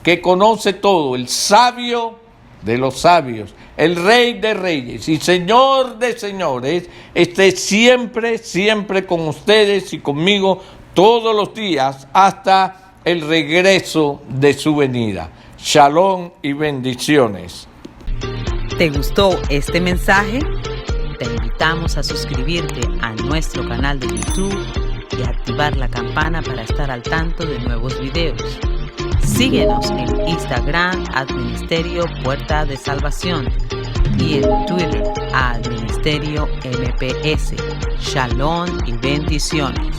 que conoce todo, el sabio de los sabios, el Rey de reyes y Señor de señores, esté siempre, siempre con ustedes y conmigo todos los días hasta el regreso de su venida. Shalom y bendiciones. ¿Te gustó este mensaje? Te invitamos a suscribirte a nuestro canal de YouTube y activar la campana para estar al tanto de nuevos videos. Síguenos en Instagram @Ministerio Puerta de Salvación y en Twitter @Ministerio MPS. Shalom y bendiciones.